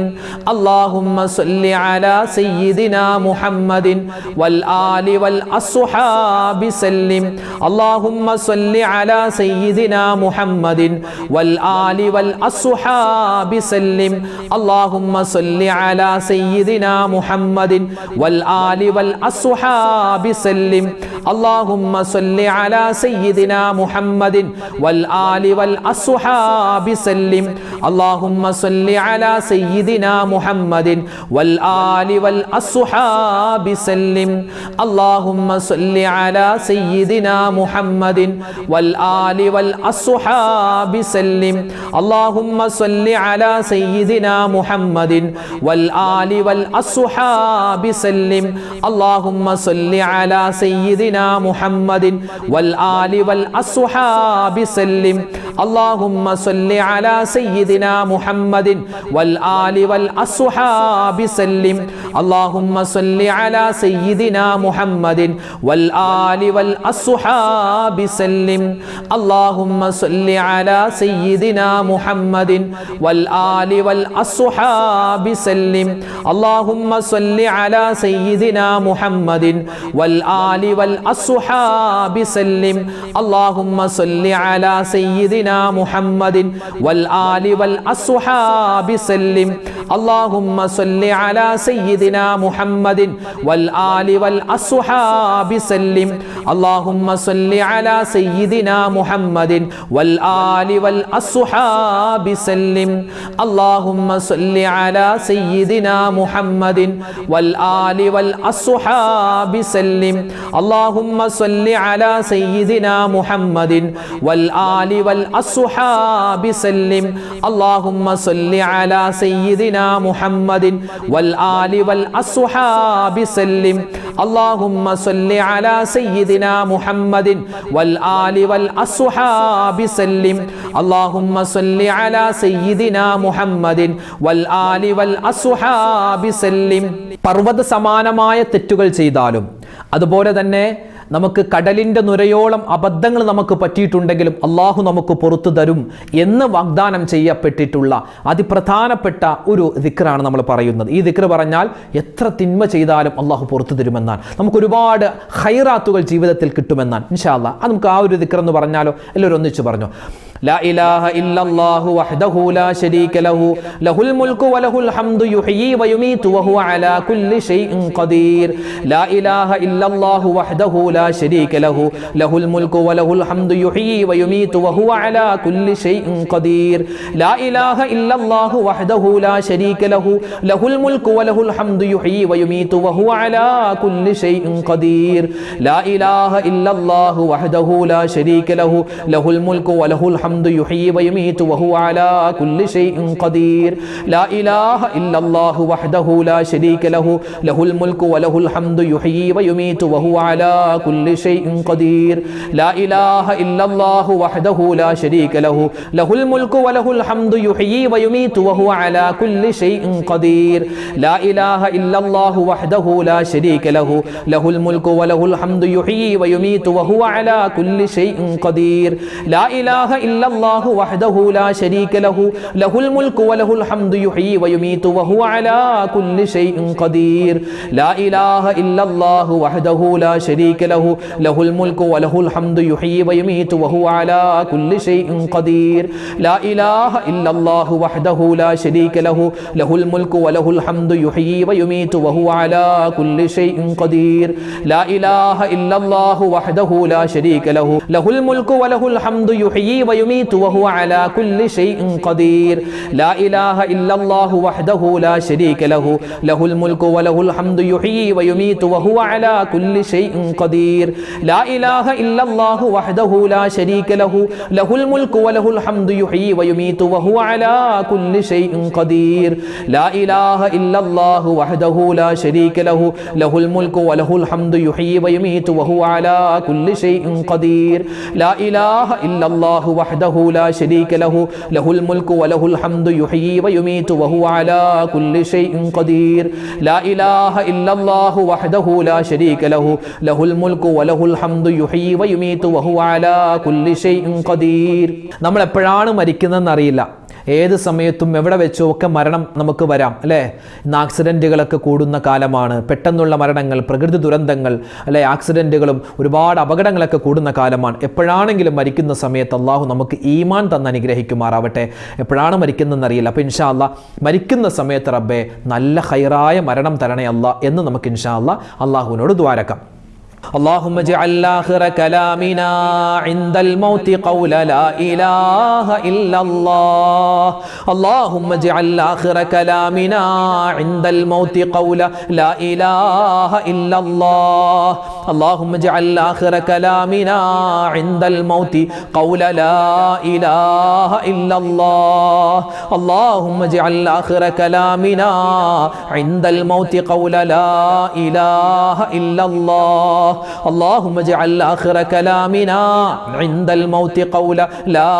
അല്ലാഹുമ്മ സ്വല്ലി അലാ സയ്യിദിനാ മുഹമ്മദിൻ വൽ ആലി വൽ അസ്ഹാബി സല്ലിം. അല്ലാഹുമ്മ സ്വല്ലി അലാ സയ്യിദിനാ മുഹമ്മദിൻ വൽ ആലി വൽ അസ്ഹാബി സല്ലിം. അല്ലാഹുമ്മ സ്വല്ലി അലാ സയ്യിദിനാ മുഹമ്മദിൻ വൽ ആലി വൽ അസ്ഹാബി സല്ലിം. അല്ലാഹുമ്മ സ്വല്ലി അലാ സയ്യിദിനാ മുഹമ്മദിൻ വൽ ആലി വൽ അസ്ഹാബി സല്ലിം. അല്ലാഹുമ്മ സ്വല്ലി അലാ സയ്യിദിനാ മുഹമ്മദിൻ വൽ ആലി വൽ അസ്ഹാബി സല്ലിം. അല്ലാഹുമ്മ സ്വല്ലി അലാ സയ്യിദിനാ മുഹമ്മദിൻ വൽ ആലി വൽ അസ്ഹാബി സല്ലിം. അല്ലാഹുമ്മ സ്വല്ലി അലാ സയ്യിദിനാ മുഹമ്മദിൻ വൽ ആലി വൽ അസ്ഹാബി സല്ലിം. അല്ലാഹുമ്മ സ്വല്ലി അലാ സയ്യിദിനാ മുഹമ്മദിൻ വൽ ആലി വൽ അസ്ഹാബി സല്ലിം. അല്ലാഹുമ്മ സ്വല്ലി അലാ സയ്യിദിനാ മുഹമ്മദിൻ വൽ ആലി വൽ അസ്ഹാബി സല്ലിം. അല്ലാഹുമ്മ സ്വല്ലി അലാ സയ്യിദിനാ മുഹമ്മദിൻ വൽ ആലി വൽ അസ്ഹാബി സല്ലിം. അല്ലാഹുമ്മ സ്വല്ലി അലാ സയ്യിദിനാ മുഹമ്മദിൻ വൽ ആലി വൽ അസ്ഹാബി സല്ലിം. അല്ലാഹുമ്മ സ്വല്ലി അലാ സയ്യിദിനാ മുഹമ്മദിൻ വൽ ആലി വൽ അസ്ഹാബി സല്ലിം. അല്ലാഹുമ്മ സ്വല്ലി അലാ സയ്യിദിനാ മുഹമ്മദിൻ വൽ ആലി വൽ അസ്ഹാബി സല്ലിം. അല്ലാഹുമ്മ സ്വല്ലി അലാ സയ്യിദിനാ മുഹമ്മദിൻ വൽ ആലി വൽ അസ്ഹാബി സല്ലിം. അല്ലാഹുമ്മ സ്വല്ലി അലാ സയ്യിദിനാ മുഹമ്മദിൻ വൽ ആലി വൽ അസ്ഹാബി സല്ലിം. അല്ലാഹുമ്മ സ്വല്ലി അലാ സയ്യിദിനാ മുഹമ്മദിൻ വൽ ആലി വൽ അസ്ഹാബി സല്ലിം. അല്ലാഹുമ്മ സ്വല്ലി അലാ സയ്യിദിനാ മുഹമ്മദിൻ വൽ ആലി വൽ അസ്ഹാബി സല്ലിം. അല്ലാഹുമ്മ സ്വല്ലി അലാ സയ്യിദിനാ മുഹമ്മദിൻ വൽ ആലി വൽ അസ്ഹാബി സല്ലിം. അല്ലാഹുമ്മ സ്വല്ലി അലാ സയ്യിദിനാ മുഹമ്മദിൻ വൽ ആലി വൽ അസ്ഹാബി സല്ലിം. അല്ലാഹുമ്മ സ്വല്ലി അലാ സയ്യിദിനാ മുഹമ്മദിൻ വൽ ആലി വൽ അസ്ഹാബി സല്ലിം. പർവ്വത സമാനമായ തെറ്റുകൾ ചെയ്താലും അതുപോലെ തന്നെ നമുക്ക് കടലിൻ്റെ നുരയോളം അബദ്ധങ്ങൾ നമുക്ക് പറ്റിയിട്ടുണ്ടെങ്കിലും അള്ളാഹു നമുക്ക് പുറത്തു തരും എന്ന് വാഗ്ദാനം ചെയ്യപ്പെട്ടിട്ടുള്ള അതിപ്രധാനപ്പെട്ട ഒരു ദിക്റാണ് നമ്മൾ പറയുന്നത്. ഈ ദിക്ർ പറഞ്ഞാൽ എത്ര തിന്മ ചെയ്താലും അള്ളാഹു പുറത്തു തരുമെന്നാണ്, നമുക്ക് ഒരുപാട് ഖൈറാത്തുകൾ ജീവിതത്തിൽ കിട്ടുമെന്നാണ്. ഇൻഷാ അല്ലാഹ് അത് നമുക്ക് ആ ഒരു ദിക്ർ എന്ന് പറഞ്ഞാലോ? എല്ലാവരും ഒന്നിച്ച് പറഞ്ഞു. ലാ ഇലാഹ ഇല്ലല്ലാഹു വഹ്ദഹു ലാ ശരീക ലഹു ലഹുൽ മുൽക്കു വലഹുൽ ഹംദു യുഹ്യി വയുമീതു വഹുവ അലാ കുല്ലി ഷൈഇൻ ഖദീർ. ലാ ഇലാഹ ഇല്ലല്ലാഹു വഹ്ദഹു ലാ ശരീക ലഹു ലഹുൽ മുൽക്കു വലഹുൽ ഹംദു യുഹ്യി വയുമീതു വഹുവ അലാ കുല്ലി ഷൈഇൻ ഖദീർ. ലാ ഇലാഹ ഇല്ലല്ലാഹു വഹ്ദഹു ലാ ശരീക ലഹു ലഹുൽ മുൽക്കു വലഹുൽ ഹംദു യുഹ്യി വയുമീതു വഹുവ അലാ കുല്ലി ഷൈഇൻ ഖദീർ. ലാ ഇലാഹ ഇല്ലല്ലാഹു വഹ്ദഹു ലാ ശരീക ലഹു ലഹുൽ മുൽക്കു വലഹുൽ الحمد يحيي ويميت وهو على كل شيء قدير. لا إله إلا الله وحده لا شريك له له الملك وله الحمد يحيي ويميت وهو على كل شيء قدير. لا إله إلا الله وحده لا شريك له له الملك وله الحمد يحيي ويميت وهو على كل شيء قدير. لا إله إلا الله وحده لا شريك له له الملك وله الحمد يحيي ويميت وهو على كل شيء قدير. لا إله إلا الله وحده لا شريك له له الملك وله الحمد يحيي ويميت وهو على كل شيء قدير. لا إله إلا الله وحده لا شريك له له الملك وله الحمد يحيي ويميت وهو على كل شيء قدير. لا إله إلا الله وحده لا شريك له له الملك وله الحمد يحيي ويميت وهو على كل شيء قدير. لا إله إلا الله وحده لا شريك له له الملك وله الحمد يحيي ويميت ويميت وهو على كل شيء قدير لا إله إلا الله وحده لا شريك له له الملك وله الحمد يحيي ويميت وهو على كل شيء قدير لا إله إلا الله وحده لا شريك له له الملك وله الحمد يحيي ويميت وهو على كل شيء قدير لا إله إلا الله وحده لا شريك له له الملك وله الحمد يحيي ويميت وهو على كل شيء قدير لا إله إلا الله وحده لا شريك له له الملك وله الحمد يحيي ويميت وهو على كل شيء قدير لا إله إلا الله وحده لا شريك له له الملك وله الحمد يحيي ويميت وهو على كل شيء قدير നമ്മൾ എപ്പോഴാണ് മരിക്കുന്നതെന്ന് അറിയില്ല ഏത് സമയത്തും എവിടെ വെച്ചോ ഒക്കെ മരണം നമുക്ക് വരാം അല്ലേ ഇന്ന് ആക്സിഡൻറ്റുകളൊക്കെ കൂടുന്ന കാലമാണ് പെട്ടെന്നുള്ള മരണങ്ങൾ പ്രകൃതി ദുരന്തങ്ങൾ അല്ലെ ആക്സിഡൻറ്റുകളും ഒരുപാട് അപകടങ്ങളൊക്കെ കൂടുന്ന കാലമാണ് എപ്പോഴാണെങ്കിലും മരിക്കുന്ന സമയത്ത് അള്ളാഹു നമുക്ക് ഈമാൻ തന്ന് അനുഗ്രഹിക്കുമാറാവട്ടെ എപ്പോഴാണ് മരിക്കുന്നതെന്ന് അറിയില്ല അപ്പോൾ ഇൻഷാ അല്ലാ മരിക്കുന്ന സമയത്ത് റബ്ബേ നല്ല ഖൈറായ മരണം തരണേ അല്ലാ എന്ന് നമുക്ക് ഇൻഷാ അല്ലാ അള്ളാഹുവിനോട് ദ്വാരക്കാം اللهم اجعل آخر كلامنا عند الموت قول لا إله إلا الله اللهم اجعل آخر كلامنا عند الموت قول لا إله إلا الله اللهم اجعل آخر كلامنا عند الموت قول لا إله إلا الله اللهم اجعل آخر كلامنا عند الموت قول لا إله إلا الله اللهم اجعل آخر كلامنا عند الموت قول لا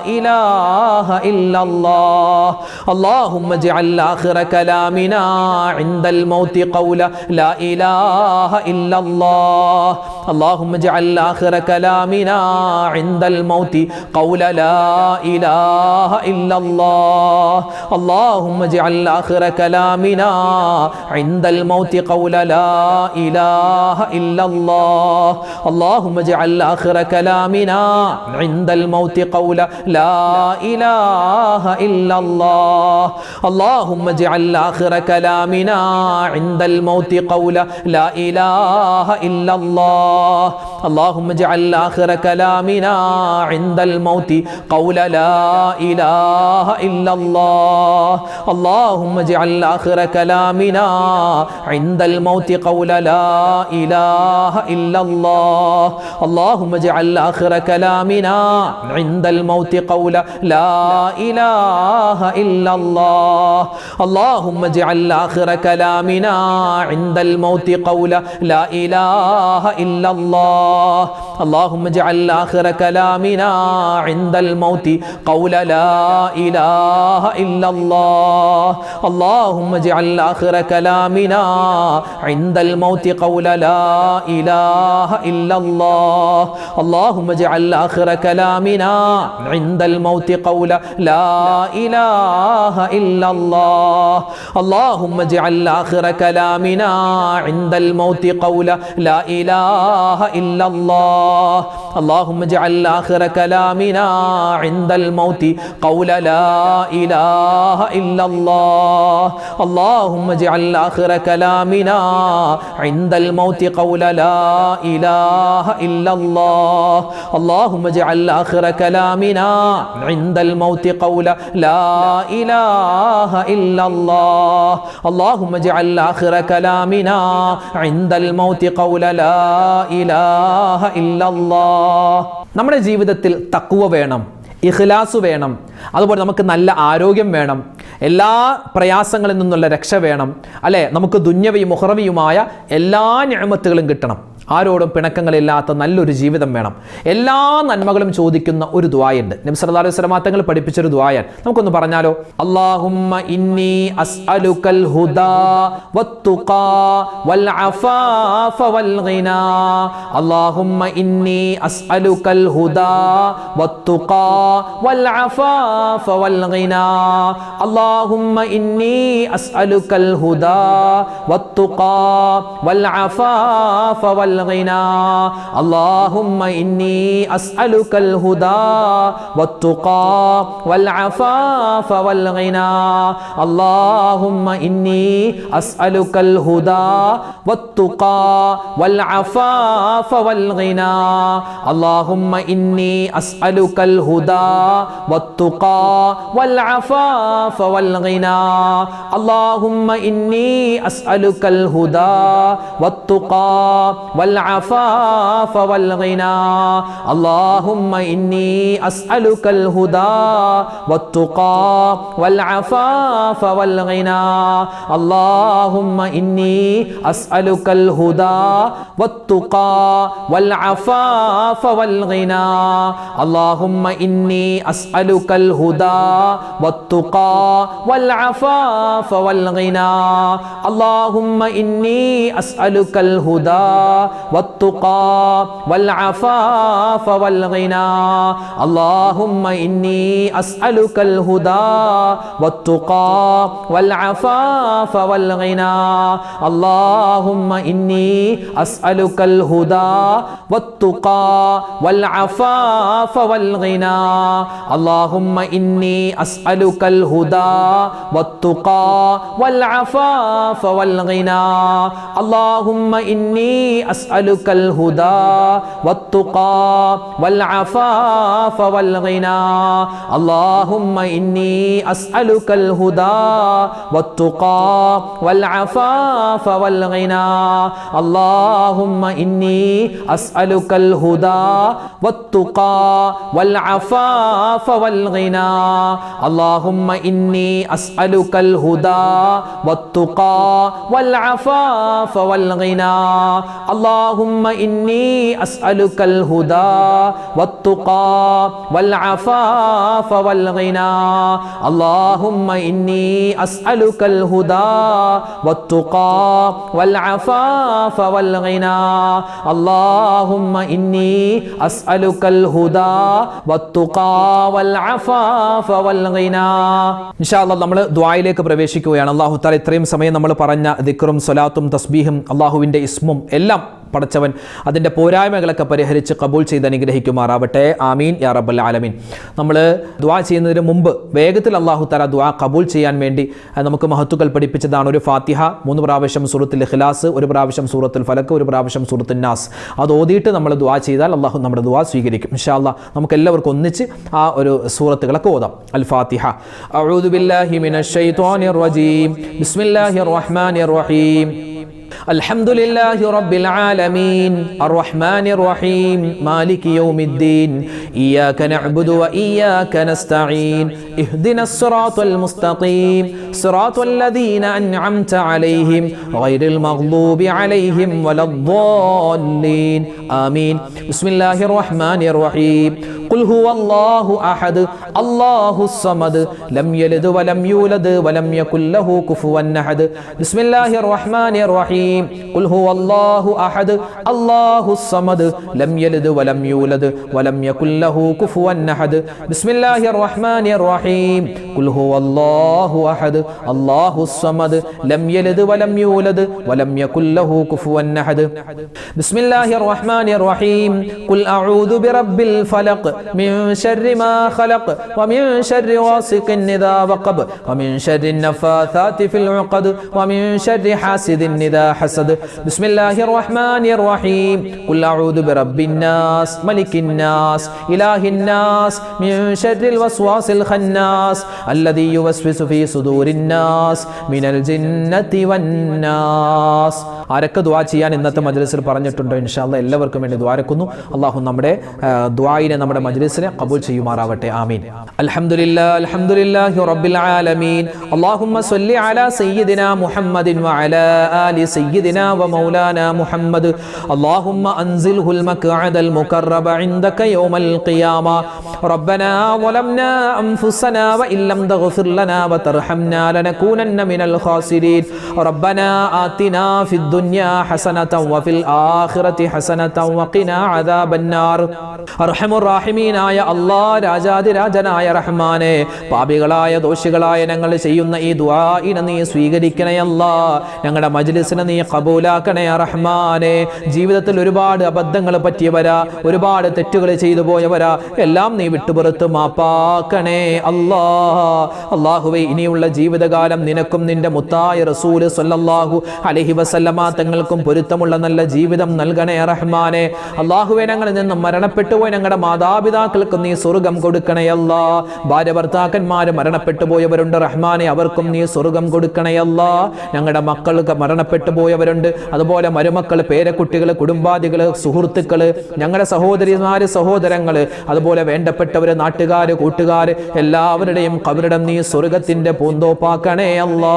إله إلا الله اللهم اجعل آخر كلامنا عند الموت قول لا إله إلا الله اللهم اجعل آخر كلامنا عند الموت قول لا إله إلا الله اللهم اجعل آخر كلامنا عند الموت قول لا إله إلا الله اللهم اجعل آخر كلامنا عند الموت قول لا إله إلا الله اللهم اجعل آخر كلامنا عند الموت قول لا إله إلا الله اللهم اجعل آخر كلامنا عند الموت قول لا إله إلا الله اللهم اجعل آخر كلامنا عند الموت قول لا إله إلا الله اللهم اجعل آخر كلامنا عند الموت قول لا إله إلا الله اللهم اجعل آخر كلامنا عند الموت قول لا إله إلا الله اللهم اجعل آخر كلامنا عند الموت قول لا إله إلا الله اللهم اجعل آخر كلامنا عند الموت قول لا إله إلا الله اللهم اجعل آخر كلامنا عند الموت قول لا إله إلا الله اللهم اجعل آخر كلامنا عند الموت قول لا إله إلا الله اللهم اجعل آخر كلامنا عند الموت قول لا إله إلا الله اللهم اجعل آخر كلامنا عند الموت قول لا إله إلا الله اللهم اجعل آخر كلامنا عند الموت قول لا إله إلا الله اللهم اجعل آخر كلامنا عند الموت قول لا إله إلا الله നമ്മുടെ ജീവിതത്തിൽ തഖ്വ വേണം ഇഖ്ലാസ് വേണം അതുപോലെ നമുക്ക് നല്ല ആരോഗ്യം വേണം എല്ലാ പ്രയാസങ്ങളിൽ നിന്നുള്ള രക്ഷ വേണം അല്ലേ നമുക്ക് ദുന്യവിയും ഉഖ്റവിയുമായ എല്ലാ നിഅമത്തുകളും കിട്ടണം ആരോടും പിണക്കങ്ങളില്ലാത്ത നല്ലൊരു ജീവിതം വേണം എല്ലാ നന്മകളും ചോദിക്കുന്ന ഒരു ദുആയുണ്ട് നബി സല്ലല്ലാഹു അലൈഹി വസല്ലം തങ്ങൾ പഠിപ്പിച്ചൊരു ദുആയാണ് നമുക്കൊന്ന് പറഞ്ഞാലോ അല്ലാഹുമ്മ ഇന്നി അസ്അലുക്കൽ ഹുദാ വത്തുഖാ വൽ അഫാഫ വൽ ഗിനാ അല്ലാഹുമ്മ ഇന്നി അസ്അലുക്കൽ ഹുദാ വത്തുഖാ വൽ അഫാഫ വൽ ഗിനാ അല്ലാഹുമ്മ ഇന്നി അസ്അലുക്കൽ ഹുദാ വത്തുഖാ വൽ അഫാഫ വൽ والغنى اللهم إني أسألك الهدى والتقى والعفاف والغنى اللهم إني أسألك الهدى والتقى والعفاف والغنى اللهم إني أسألك الهدى والتقى والعفاف والغنى اللهم إني أسألك الهدى والتقى والعفاف والغنى اللهم إني أسألك الهدى والتقى والعفاف والغنى اللهم إني أسألك الهدى والتقى والعفاف والغنى اللهم إني أسألك الهدى والتقى والعفاف والغنى اللهم إني أسألك الهدى والتقى والعفاف والغنى اللهم إني أسألك الهدى والتقى والعفاف والغنى اللهم إني أسألك الهدى والتقى والعفاف والغنى اللهم إني أسألك الهدى والتقى والعفاف والغنى اللهم إني أسألك الهدى والتقى والعفاف والغنى اللهم إني أسألك الهدى والتقى والعفاف والغنى اللهم إني أسألك الهدى والتقى والعفاف والغنى اللهم إني أسألك الهدى والتقى والعفاف والغنى اللهم إني أسألك الهدى والتقى والعفاف والغنى اللهم إني أسألك الهدى والتقى والعفاف والغنى اللهم إني أسألك الهدى والتقى والعفاف والغنى إن شاء الله നമ്മൾ ദുആയിലേക്ക് പ്രവേശിക്കുകയാണ്. അല്ലാഹു തആല ഇത്രയും സമയം നമ്മൾ പറഞ്ഞ ദിക്റും സ്വലാത്തും തസ്ബീഹും അല്ലാഹുവിൻ്റെ ഇസ്മും എല്ലാം പടച്ചവൻ അതിൻ്റെ പോരായ്മകളൊക്കെ പരിഹരിച്ച് കബൂൽ ചെയ്ത് അനുഗ്രഹിക്കുമാറാവട്ടെ. ആമീൻ യാ റബ്ബൽ ആലമീൻ. നമ്മൾ ദുആ ചെയ്യുന്നതിന് മുമ്പ് വേഗത്തിൽ അല്ലാഹു തആല ദുആ കബൂൽ ചെയ്യാൻ വേണ്ടി നമുക്ക് മഹത്തുക്കൾ പഠിപ്പിച്ചതാണ് ഒരു ഫാത്തിഹ, 3 പ്രാവശ്യം സൂറത്തുൽ ഇഖ്ലാസ്, 1 പ്രാവശ്യം സൂറത്തുൽ ഫലക്ക്, 1 പ്രാവശ്യം സൂറത്തുൻ നാസ്. അത് ഓതിയിട്ട് നമ്മൾ ദുആ ചെയ്താൽ അല്ലാഹു നമ്മുടെ ദുആ സ്വീകരിക്കും. ഇൻഷാ അല്ലാഹ് നമുക്ക് എല്ലാവർക്കും ഒന്നിച്ച് ആ ഒരു സൂറത്തുകളൊക്കെ ഓതാം. അൽ ഫാത്തിഹ. അഊദു ബില്ലാഹി മിനശ് ശൈത്വാനിർ റജീം. ബിസ്മില്ലാഹിർ റഹ്മാനിർ റഹീം. الحمد لله رب العالمين الرحمن الرحيم مالك يوم الدين إياك نعبد وإياك نستعين اهدنا الصراط المستقيم صراط الذين أنعمت عليهم غير المغضوب عليهم ولا الضالين آمين. بسم الله الرحمن الرحيم. قل هو الله أحد الله الصمد لم يلد ولم يولد ولم يكن له كفوا أحد. بسم الله الرحمن الرحيم. قل هو الله أحد الله الصمد لم يلد ولم يولد ولم يكن له كفوا أحد. بسم الله الرحمن الرحيم. قل هو الله أحد الله الصمد لم يلد ولم يولد ولم يكن له كفوا أحد. بسم الله الرحمن الرحيم. قل أعوذ برب الفلق من شر ما خلق ومن شر غاسق إذا وقب ومن شر النفاثات في العقد ومن شر حاسد إذا حسد. بسم الله الرحمن الرحيم. قل أعوذ برب الناس ملك الناس إله الناس من شر الوسواس الخناس الذي يوسوس في صدور الناس من الجنة والناس. ആരൊക്കെ ദുആ ചെയ്യാൻ ഇന്നത്തെ മജ്ലിസിൽ പറഞ്ഞിട്ടുണ്ടോ ഇൻഷാ അല്ലാഹ് എല്ലാവർക്കും വേണ്ടി ദുആരക്കുന്നു. അല്ലാഹു നമ്മുടെ ദുആയിനെ നമ്മുടെ മജ്ലിസിനെ ഖബൂൽ ചെയ്യുമാറാവട്ടെ. ആമീൻ. അൽഹംദുലില്ലാഹി റബ്ബിൽ ആലമീൻ. അല്ലാഹുമ്മ സ്വല്ലി അലാ സയ്യിദിനാ മുഹമ്മദിൻ വഅലാ ആലി സയ്യിദിനാ വമൗലാനാ മുഹമ്മദ്. അല്ലാഹുമ്മ അൻസിൽഹുൽ മഖ്അദൽ മുഖറബ ഇൻദക യൗമൽ ഖിയാമ. റബ്ബനാ വലംനാ അൻഫുസനാ വഇൻ ലം തഗ്ഫിർ ലനാ വതർഹംനാ ലനകൂനന്ന മിനൽ ഖാസിരീൻ. റബ്ബനാ ആതിനാ ഫിദ് ദുനിയാ ഹസനതൻ വഫിൽ ആഖിറതി ഹസനതൻ വഖിനാ അദാബന്നാർ. അർഹമുർ റഹീമീൻ റാഹിമീനായ അല്ലാ, രാജാതിരാജനായ റഹ്മാനെ, പാപികളായ ദോഷികളായ ഞങ്ങൾ ചെയ്യുന്ന ഈ ദുആഇനെ നീ സ്വീകരിക്കണേ അല്ലാ. ഞങ്ങളുടെ മജ്ലിസിനെ നീ ഖബൂലാക്കണേ റഹ്മാനെ. ജീവിതത്തിൽ ഒരുപാട് അബദ്ധങ്ങൾ പറ്റിയവരാ, ഒരുപാട് തെറ്റുകൾ ചെയ്തു പോയവരാ, എല്ലാം നീ വിട്ടുപുറത്ത് മാപ്പാക്കണേ അല്ലാ. അല്ലാഹുവേ, ഇനിയുള്ള ജീവിതകാലം നിനക്കും നിന്റെ മുത്തായ റസൂൽ സ്വല്ലല്ലാഹു അലൈഹി വസല്ലമ തങ്ങൾക്കും പൊരുത്തമുള്ള നല്ല ജീവിതം നൽകണേ റഹ്മാനെ. അല്ലാഹുവേ, ഞങ്ങളിൽ നിന്നും മരണപ്പെട്ടു പോയ ഞങ്ങളുടെ മാതാപിതാക്കൾക്ക് നീ സ്വർഗം കൊടുക്കണേ അല്ലാ. ഭാര്യ ഭർത്താക്കന്മാര് മരണപ്പെട്ടു പോയവരുണ്ട് റഹ്മാനെ, അവർക്കും നീ സ്വർഗം കൊടുക്കണേ അല്ലാ. ഞങ്ങളുടെ മക്കൾക്ക് മരണപ്പെട്ടു പോയവരുണ്ട്, അതുപോലെ മരുമക്കൾ, പേരക്കുട്ടികൾ, കുടുംബാദികൾ, സുഹൃത്തുക്കള്, ഞങ്ങളുടെ സഹോദരിമാര്, സഹോദരങ്ങള്, അതുപോലെ വേണ്ടപ്പെട്ടവര്, നാട്ടുകാര്, കൂട്ടുകാര്, എല്ലാവരുടെയും ഖബറിടം നീ സ്വർഗത്തിന്റെ പൂന്തോപ്പാക്കണേ അല്ലാ.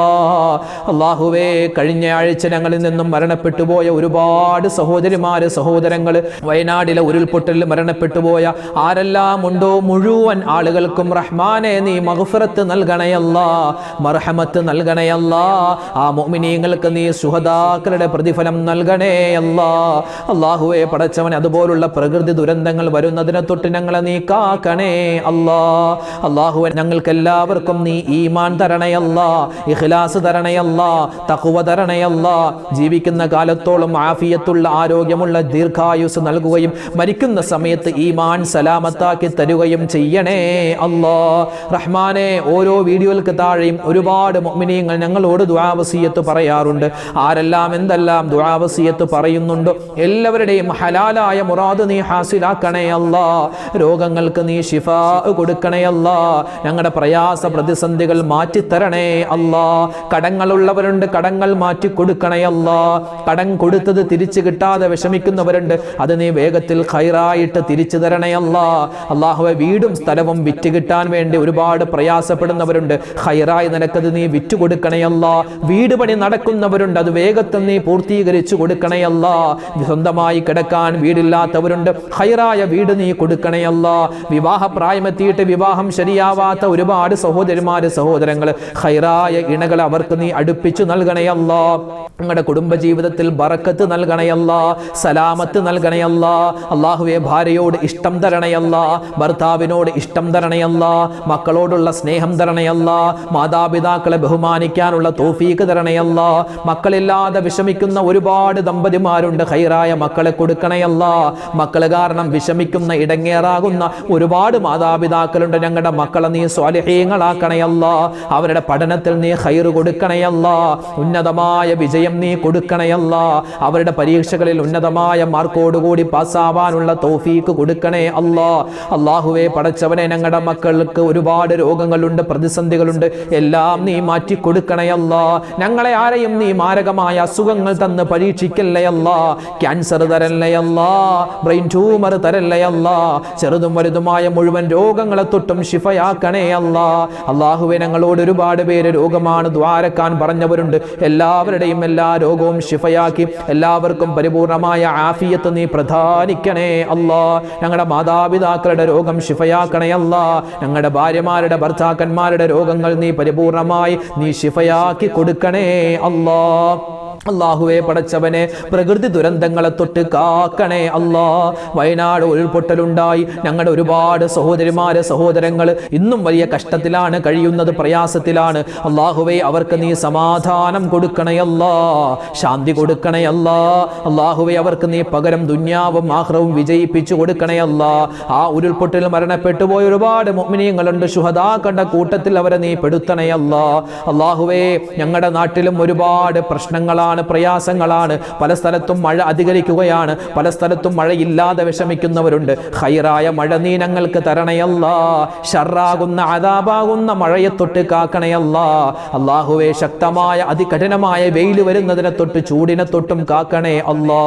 അല്ലാഹുവേ, കഴിഞ്ഞ ആഴ്ച ഞങ്ങളിൽ നിന്നും മരണപ്പെട്ടു പോയ ഒരുപാട് സഹോദരിമാര്, സഹോദരങ്ങള്, വയനാടിലെ ഉരുൾപൊട്ടലിൽ മരണപ്പെട്ടു പോയ ആരെല്ലാം ഉണ്ടോ മുഴുവൻ ആളുകൾക്കും റഹ്മാനെ നീ മഗ്ഫിറത്ത് നൽകണയല്ലാ, മർഹമത്ത് നൽകണയല്ലാ. ആ മുഅ്മിനീങ്ങൾക്ക് നീ ശുഹദാക്കളുടെ പ്രതിഫലം നൽകണേയല്ലാ. അല്ലാഹുവേ പടച്ചവൻ, അതുപോലുള്ള പ്രകൃതി ദുരന്തങ്ങൾ വരുന്നതിനെ തൊട്ട് ഞങ്ങളെ നീ കാക്കണേ അല്ലാ. അല്ലാഹുവേ, ഞങ്ങൾക്ക് എല്ലാവർക്കും നീ ഈമാൻ തരണയല്ലാ, ഇഖ്ലാസ് തരണയല്ലാ, തഖ്വ തരണയല്ലാ. ജീവിക്കുന്ന കാലത്തോളം ആഫിയത്തുള്ള, ആരോഗ്യമുള്ള ദീർഘായുസ് നൽകുകയും മരിക്കുന്ന സമയത്ത് ഈമാൻ സലാമത്താക്കി തരുകയും ചെയ്യണേ അല്ലാ. റഹ്മാനെ, ഓരോ വീഡിയോകൾക്ക് താഴെയും ഒരുപാട് മുഅ്മിനീങ്ങൾ ഞങ്ങളോട് ദുആ വസിയത്ത് പറയാറുണ്ട്. ആരെല്ലാം എന്തെല്ലാം ദുആ വസിയത്ത് പറയുന്നുണ്ടോ എല്ലാവരുടെയും ഹലാലായ മുറാദ് നീ ഹാസിലാക്കണേ അല്ലാ. രോഗങ്ങൾക്ക് നീ ശിഫാ കൊടുക്കണേ അല്ലാ. ഞങ്ങളുടെ പ്രയാസ പ്രതിസന്ധികൾ മാറ്റിത്തരണേ അല്ലാ. കടങ്ങളുള്ളവരുണ്ട്, കടങ്ങൾ മാറ്റി കൊടുക്കണേ അല്ലാ. കടം കൊടുത്തത് തിരിച്ചു കിട്ടാതെ വിഷമിക്കുന്നവരുണ്ട്, അത് നീ വേഗത്തിൽ ഖൈറായിട്ട് തിരിച്ചു തരണേ അല്ലാ. അല്ലാഹുവേ, വീടും സ്ഥലവും വിറ്റ് കിട്ടാൻ വേണ്ടി ഒരുപാട് പ്രയാസപ്പെടുന്നവരുണ്ട്, ഖൈറായി നിനക്കത് നീ വിറ്റു കൊടുക്കണേ അല്ലാ. വീട് പണി നടക്കുന്നവരുണ്ട്, അത് വേഗത്തിൽ നീ പൂർത്തീകരിച്ചു കൊടുക്കണേ അല്ലാ. സ്വന്തമായി കിടക്കാൻ വീടില്ലാത്തവരുണ്ട്, ഖൈറായ വീട് നീ കൊടുക്കണേ അല്ലാ. വിവാഹ പ്രായമെത്തിയിട്ട് വിവാഹം ശരിയാവാത്ത ഒരുപാട് സഹോദരിമാര്, സഹോദരങ്ങൾ, ഖൈറായ ഇണകൾ അവർക്ക് നീ അടുപ്പിച്ചു നൽകണേ അല്ലാ. ഞങ്ങളുടെ കുടുംബജീവിതത്തിൽ ബറക്കത്ത് നൽകണേ അല്ലാ, സലാമത്ത് നൽകണേ അല്ലാ. അല്ലാഹുവേ, ഭാര്യയോട് ഇഷ്ടം തരണേ അല്ലാ, ഭർത്താവിനോട് ഇഷ്ടം തരണേ അല്ലാ, മക്കളോടുള്ള സ്നേഹം തരണേ അല്ലാ, മാതാപിതാക്കളെ ബഹുമാനിക്കാനുള്ള തൗഫീഖ് തരണേ അല്ലാ. മക്കളില്ലാതെ വിഷമിക്കുന്ന ഒരുപാട് ദമ്പതിമാരുണ്ട്, ഖൈറായ മക്കളെ കൊടുക്കണേ അല്ലാ. മക്കള് കാരണം വിഷമിക്കുന്ന, ഇടങ്ങേറാകുന്ന ഒരുപാട് മാതാപിതാക്കളുണ്ട്. ഞങ്ങളുടെ മക്കളെ നീ സ്വാലിഹീങ്ങളാക്കണേ അല്ലാ. അവരുടെ പഠനത്തിൽ നീ ഖൈർ കൊടുക്കണേ അല്ലാ. ഉന്നതമായ വിജയം നീ കൊടുക്കണേ അല്ലാ. അവരുടെ പരീക്ഷകളിൽ ഉന്നതമായ മാർക്കോടുകൂടി പാസ്സാവാനുള്ള തൗഫീഖ് കൊടുക്കണേ അല്ലാ. അല്ലാഹുവേ പടച്ചവനെ, ഞങ്ങളുടെ മക്കൾക്ക് ഒരുപാട് രോഗങ്ങളുണ്ട്, പ്രതിസന്ധികളുണ്ട്, എല്ലാം നീ മാറ്റി കൊടുക്കണേ അല്ലാ. ഞങ്ങളെ ആരെയും നീ മാരകമായ അസുഖങ്ങൾ തന്ന് പരീക്ഷിക്കല്ലേ അല്ലാ. ക്യാൻസർ തരല്ലേ അല്ലാ, ബ്രെയിൻ ട്യൂമർ തരല്ലേ അല്ലാ. ചെറുതും വലുതുമായ മുഴുവൻ രോഗങ്ങളെ തൊട്ടും ശിഫയാക്കണേ അല്ലാ. അല്ലാഹുവേ, ഞങ്ങളോട് ഒരുപാട് പേര് രോഗമാണ് ദ്വാരക്കാൻ പറഞ്ഞവരുണ്ട്. എല്ലാവരുടെയും എല്ലാ രോഗവും ശിഫയാക്കി എല്ലാവർക്കും പരിപൂർണമായ ആഫിയത്ത് നീ പ്രധാനിക്കണേ അല്ലാ. ഞങ്ങളുടെ മാതാപിതാക്കളുടെ രോഗം ശിഫയാക്കണേ അല്ലാ. ഞങ്ങളുടെ ഭാര്യമാരുടെ, ഭർത്താക്കന്മാരുടെ രോഗങ്ങൾ നീ പരിപൂർണമായി നീ ശിഫയാക്കി കൊടുക്കണേ അല്ലാ. അല്ലാഹുവേ പടച്ചവനെ, പ്രകൃതി ദുരന്തങ്ങളെ തൊട്ട് കാക്കണേ അല്ലാ. വയനാട് ഉരുൾപൊട്ടലുണ്ടായി, ഞങ്ങളുടെ ഒരുപാട് സഹോദരിമാരെ, സഹോദരങ്ങൾ ഇന്നും വലിയ കഷ്ടത്തിലാണ് കഴിയുന്നത്, പ്രയാസത്തിലാണ്. അല്ലാഹുവേ, അവർക്ക് നീ സമാധാനം കൊടുക്കണേ അല്ലാ, ശാന്തി കൊടുക്കണേ അല്ലാ. അല്ലാഹുവേ, അവർക്ക് നീ പകരം ദുനിയാവും ആഖിറവും വിജയിപ്പിച്ചു കൊടുക്കണേ അല്ലാ. ആ ഉരുൾപൊട്ടലിൽ മരണപ്പെട്ടു പോയ ഒരുപാട് മുഅ്മിനീങ്ങളുണ്ട്, ശുഹദാക്കളുടെ കൂട്ടത്തിൽ അവരെ നീ പെടുത്തണേ അല്ലാ. അല്ലാഹുവേ, ഞങ്ങളുടെ നാട്ടിലും ഒരുപാട് പ്രശ്നങ്ങളാണ്, പ്രയാസങ്ങളാണ്. പല സ്ഥലത്തും മഴ അധികരിക്കുകയാണ്, പല സ്ഥലത്തും മഴയില്ലാതെ വിഷമിക്കുന്നവരുണ്ട്. ഖൈറായ മഴ നീ ഞങ്ങൾക്ക് തരണയല്ലാ. ഷർറാകുന്ന, അദാബാകുന്ന മഴയെ തൊട്ട് കാക്കണയല്ലാ. അല്ലാഹുവേ, ശക്തമായ അതികഠിനമായ വെയിൽ വരുന്നതിനെ തൊട്ട്, ചൂടിനെ തൊട്ടും കാക്കണേ അല്ലാ.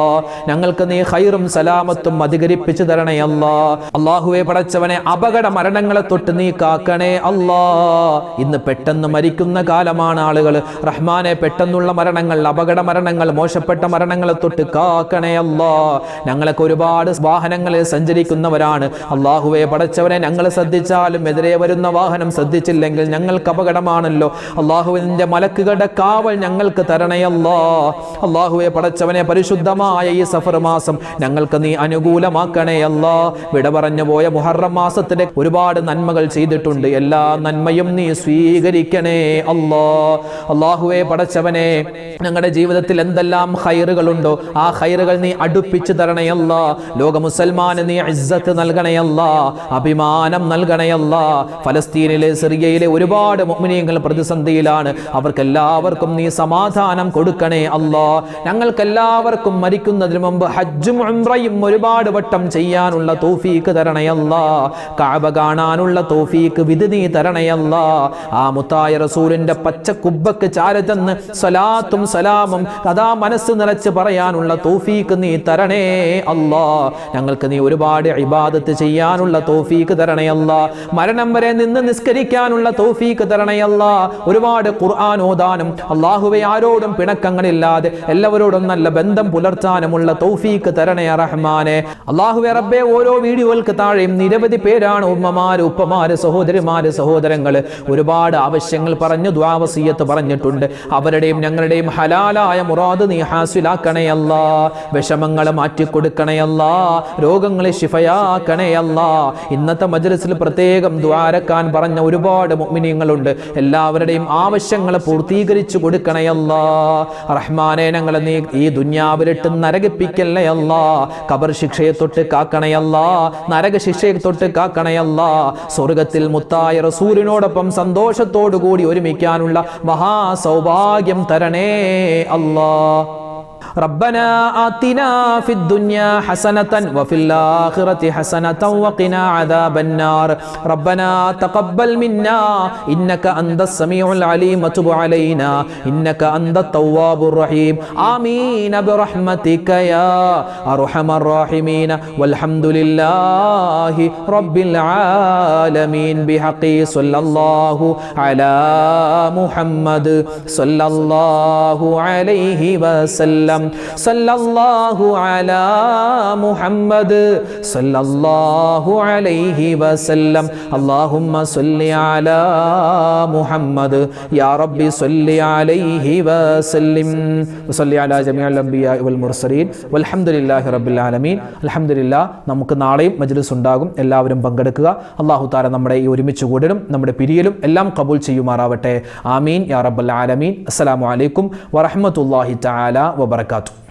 ഞങ്ങൾക്ക് നീ ഖൈറും സലാമത്തും അധികരിപ്പിച്ചു തരണയല്ലാ. അല്ലാഹുവേ പടച്ചവനെ, അപകട മരണങ്ങളെ തൊട്ട് നീ കാക്കണേ അല്ലാ. ഇന്ന് പെട്ടെന്ന് മരിക്കുന്ന കാലമാണ് ആളുകൾ. റഹ്മാനെ, പെട്ടെന്നുള്ള മരണങ്ങൾ, അപകട മരണങ്ങൾ, മോശപ്പെട്ട മരണങ്ങളെ തൊട്ട് കാക്കണേ അല്ലാ. ഞങ്ങളൊക്കെ ഒരുപാട് വാഹനങ്ങളിൽ സഞ്ചരിക്കുന്നവരാണ് അള്ളാഹുവെ. പടച്ചവനെ, ഞങ്ങൾ ശ്രദ്ധിച്ചാലും എതിരെ വരുന്ന വാഹനം ശ്രദ്ധിച്ചില്ലെങ്കിൽ ഞങ്ങൾക്ക് അപകടമാണല്ലോ. അള്ളാഹുവിന്റെ മലക്കുകളുടെ കാവൽ ഞങ്ങൾക്ക് തരണേ അല്ലാ. അള്ളാഹുവെ പടച്ചവനെ, പരിശുദ്ധമായ ഈ സഫർ മാസം ഞങ്ങൾക്ക് നീ അനുകൂലമാക്കണേ അല്ലാ. വിട പറഞ്ഞു പോയ മുഹറം മാസത്തിന്റെ ഒരുപാട് നന്മകൾ ചെയ്തിട്ടുണ്ട്, എല്ലാ നന്മയും നീ സ്വീകരിക്കണേ അല്ലാ. അള്ളാഹുവെ പടച്ചവനെ, ഞങ്ങളുടെ ജീവിതത്തിൽ എന്തെല്ലാം ഖൈറുകളുണ്ടോ ആ ഖൈറുകൾ നീ അടുപ്പിച്ചു തരണേ അല്ലാ. ലോക മുസൽമാന് നീ ഇസ്സത്ത് നൽകണേ അല്ലാ, അഭിമാനം നൽകണേ അല്ലാ. ഫലസ്തീനിലെ, സിറിയയിലെ ഒരുപാട് മുഅ്മിനീങ്ങൾ പ്രതിസന്ധിയിലാണ്. അവർക്കെല്ലാവർക്കും നീ സമാധാനം കൊടുക്കണേ അല്ലാ. ഞങ്ങൾക്കെല്ലാവർക്കും മരിക്കുന്നതിന് മുമ്പ് ഹജ്ജും ഉംറയും ഒരുപാട് വട്ടം ചെയ്യാനുള്ള തൗഫീക്ക് തരണേ അല്ലാ. കഅബ കാണാനുള്ള തൗഫീക്ക് വിധി നീ തരണേ അല്ലാ. ആ മുത്തായ റസൂലിന്റെ പച്ച കുബ്ബക്ക് ചാരതെന്ന് സ്വലാത്തും സലാമും അതാ മനസ്സ് നിറച്ച് പറയാനുള്ള തൗഫീക്ക് നീ തരണേ അല്ലാ. ഞങ്ങൾക്ക് നീ ഒരുപാട് ഇബാദത്ത് ചെയ്യാനുള്ള തൗഫീക്ക് തരണേ അല്ലാ. മരണം വരെ നിന്ന് നിസ്കരിക്കാനുള്ള തൗഫീക്ക് തരണേ അല്ലാ. ഒരുപാട് ഖുർആൻ ഓതാനും അല്ലാഹുവേ ആരോടും പിണക്കങ്ങളില്ലാതെ എല്ലാവരോടും നല്ല ബന്ധം പുലർത്താനുമുള്ള തൗഫീക്ക് തരണേ റഹ്മാനെ. അല്ലാഹുവേ റബ്ബേ, ഓരോ വീഡിയോകൾക്ക് താഴെയും നിരവധി പേരാണ് ഉമ്മമാര്, ഉപ്പമാര്, സഹോദരിമാര്, സഹോദരങ്ങള് ഒരുപാട് ആവശ്യങ്ങൾ പറഞ്ഞു ദുആ വസിയത്ത് പറഞ്ഞിട്ടുണ്ട്. അവരുടെയും ഞങ്ങളുടെയും ഹലാലായ മുറാദ് നീ ഹാസിലാക്കണേ അല്ലാ. വിഷമങ്ങളെ മാറ്റിക്കൊടുക്കണേ അല്ലാ. രോഗങ്ങളെ ശിഫയാക്കണേ അല്ലാ. ഇന്നത്തെ മജ്ലിസിൽ പ്രത്യേകം ദുആരക്കാൻ പറഞ്ഞ ഒരുപാട് മുഅ്മിനീങ്ങളുണ്ട്. എല്ലാവരുടെയും ആവശ്യങ്ങളെ പൂർത്തീകരിച്ചു കൊടുക്കണേ അല്ലാ. റഹ്മാനെ, ഞങ്ങളെ നീ ഈ ദുനിയാവിലിട്ട് നരകിപ്പിക്കല്ലേ അല്ലാ. ഖബർ ശിക്ഷയെ തൊട്ട് കാക്കണേ അല്ലാ. നരക ശിക്ഷയെ തൊട്ട് കാക്കണേ അല്ലാ. സ്വർഗത്തിൽ മുത്തായ റസൂലിനോടൊപ്പം സന്തോഷത്തോടു കൂടി ഒരുമിക്കാനുള്ള മഹാസൗഭാഗ്യം തരണേ അല്ലാ. ربنا آتنا في الدنيا حسنة وفي الآخرة حسنة وقنا عذاب النار ربنا تقبل منا إنك أنت السميع العليم وتب علينا إنك أنت التواب الرحيم آمين برحمتك يا أرحم الراحمين والحمد لله رب العالمين بحق صلى الله على محمد صلى الله عليه وسلم صلى الله على محمد صلى الله عليه وسلم اللهم صل على محمد يا ربي صل عليه وسلم وصلي على جميع الأنبياء والمرسلين والحمد لله رب العالمين الحمد لله. നമുക്ക് നാളെയും മജ്ലിസ് ഉണ്ടാകും, എല്ലാവരും പങ്കെടുക്കുക. അല്ലാഹു തആല നമ്മുടെ ഈ ഒരുമിച്ച് കൂടലും നമ്മുടെ പിരിയലും എല്ലാം കബൂൽ ചെയ്യുമാറാവട്ടെ. ആമീൻ യാ റബ്ബൽ ആലമീൻ. അസ്സലാമു അലൈക്കും വറഹ്മത്തുള്ളാഹി തആല വബറകാതുഹു.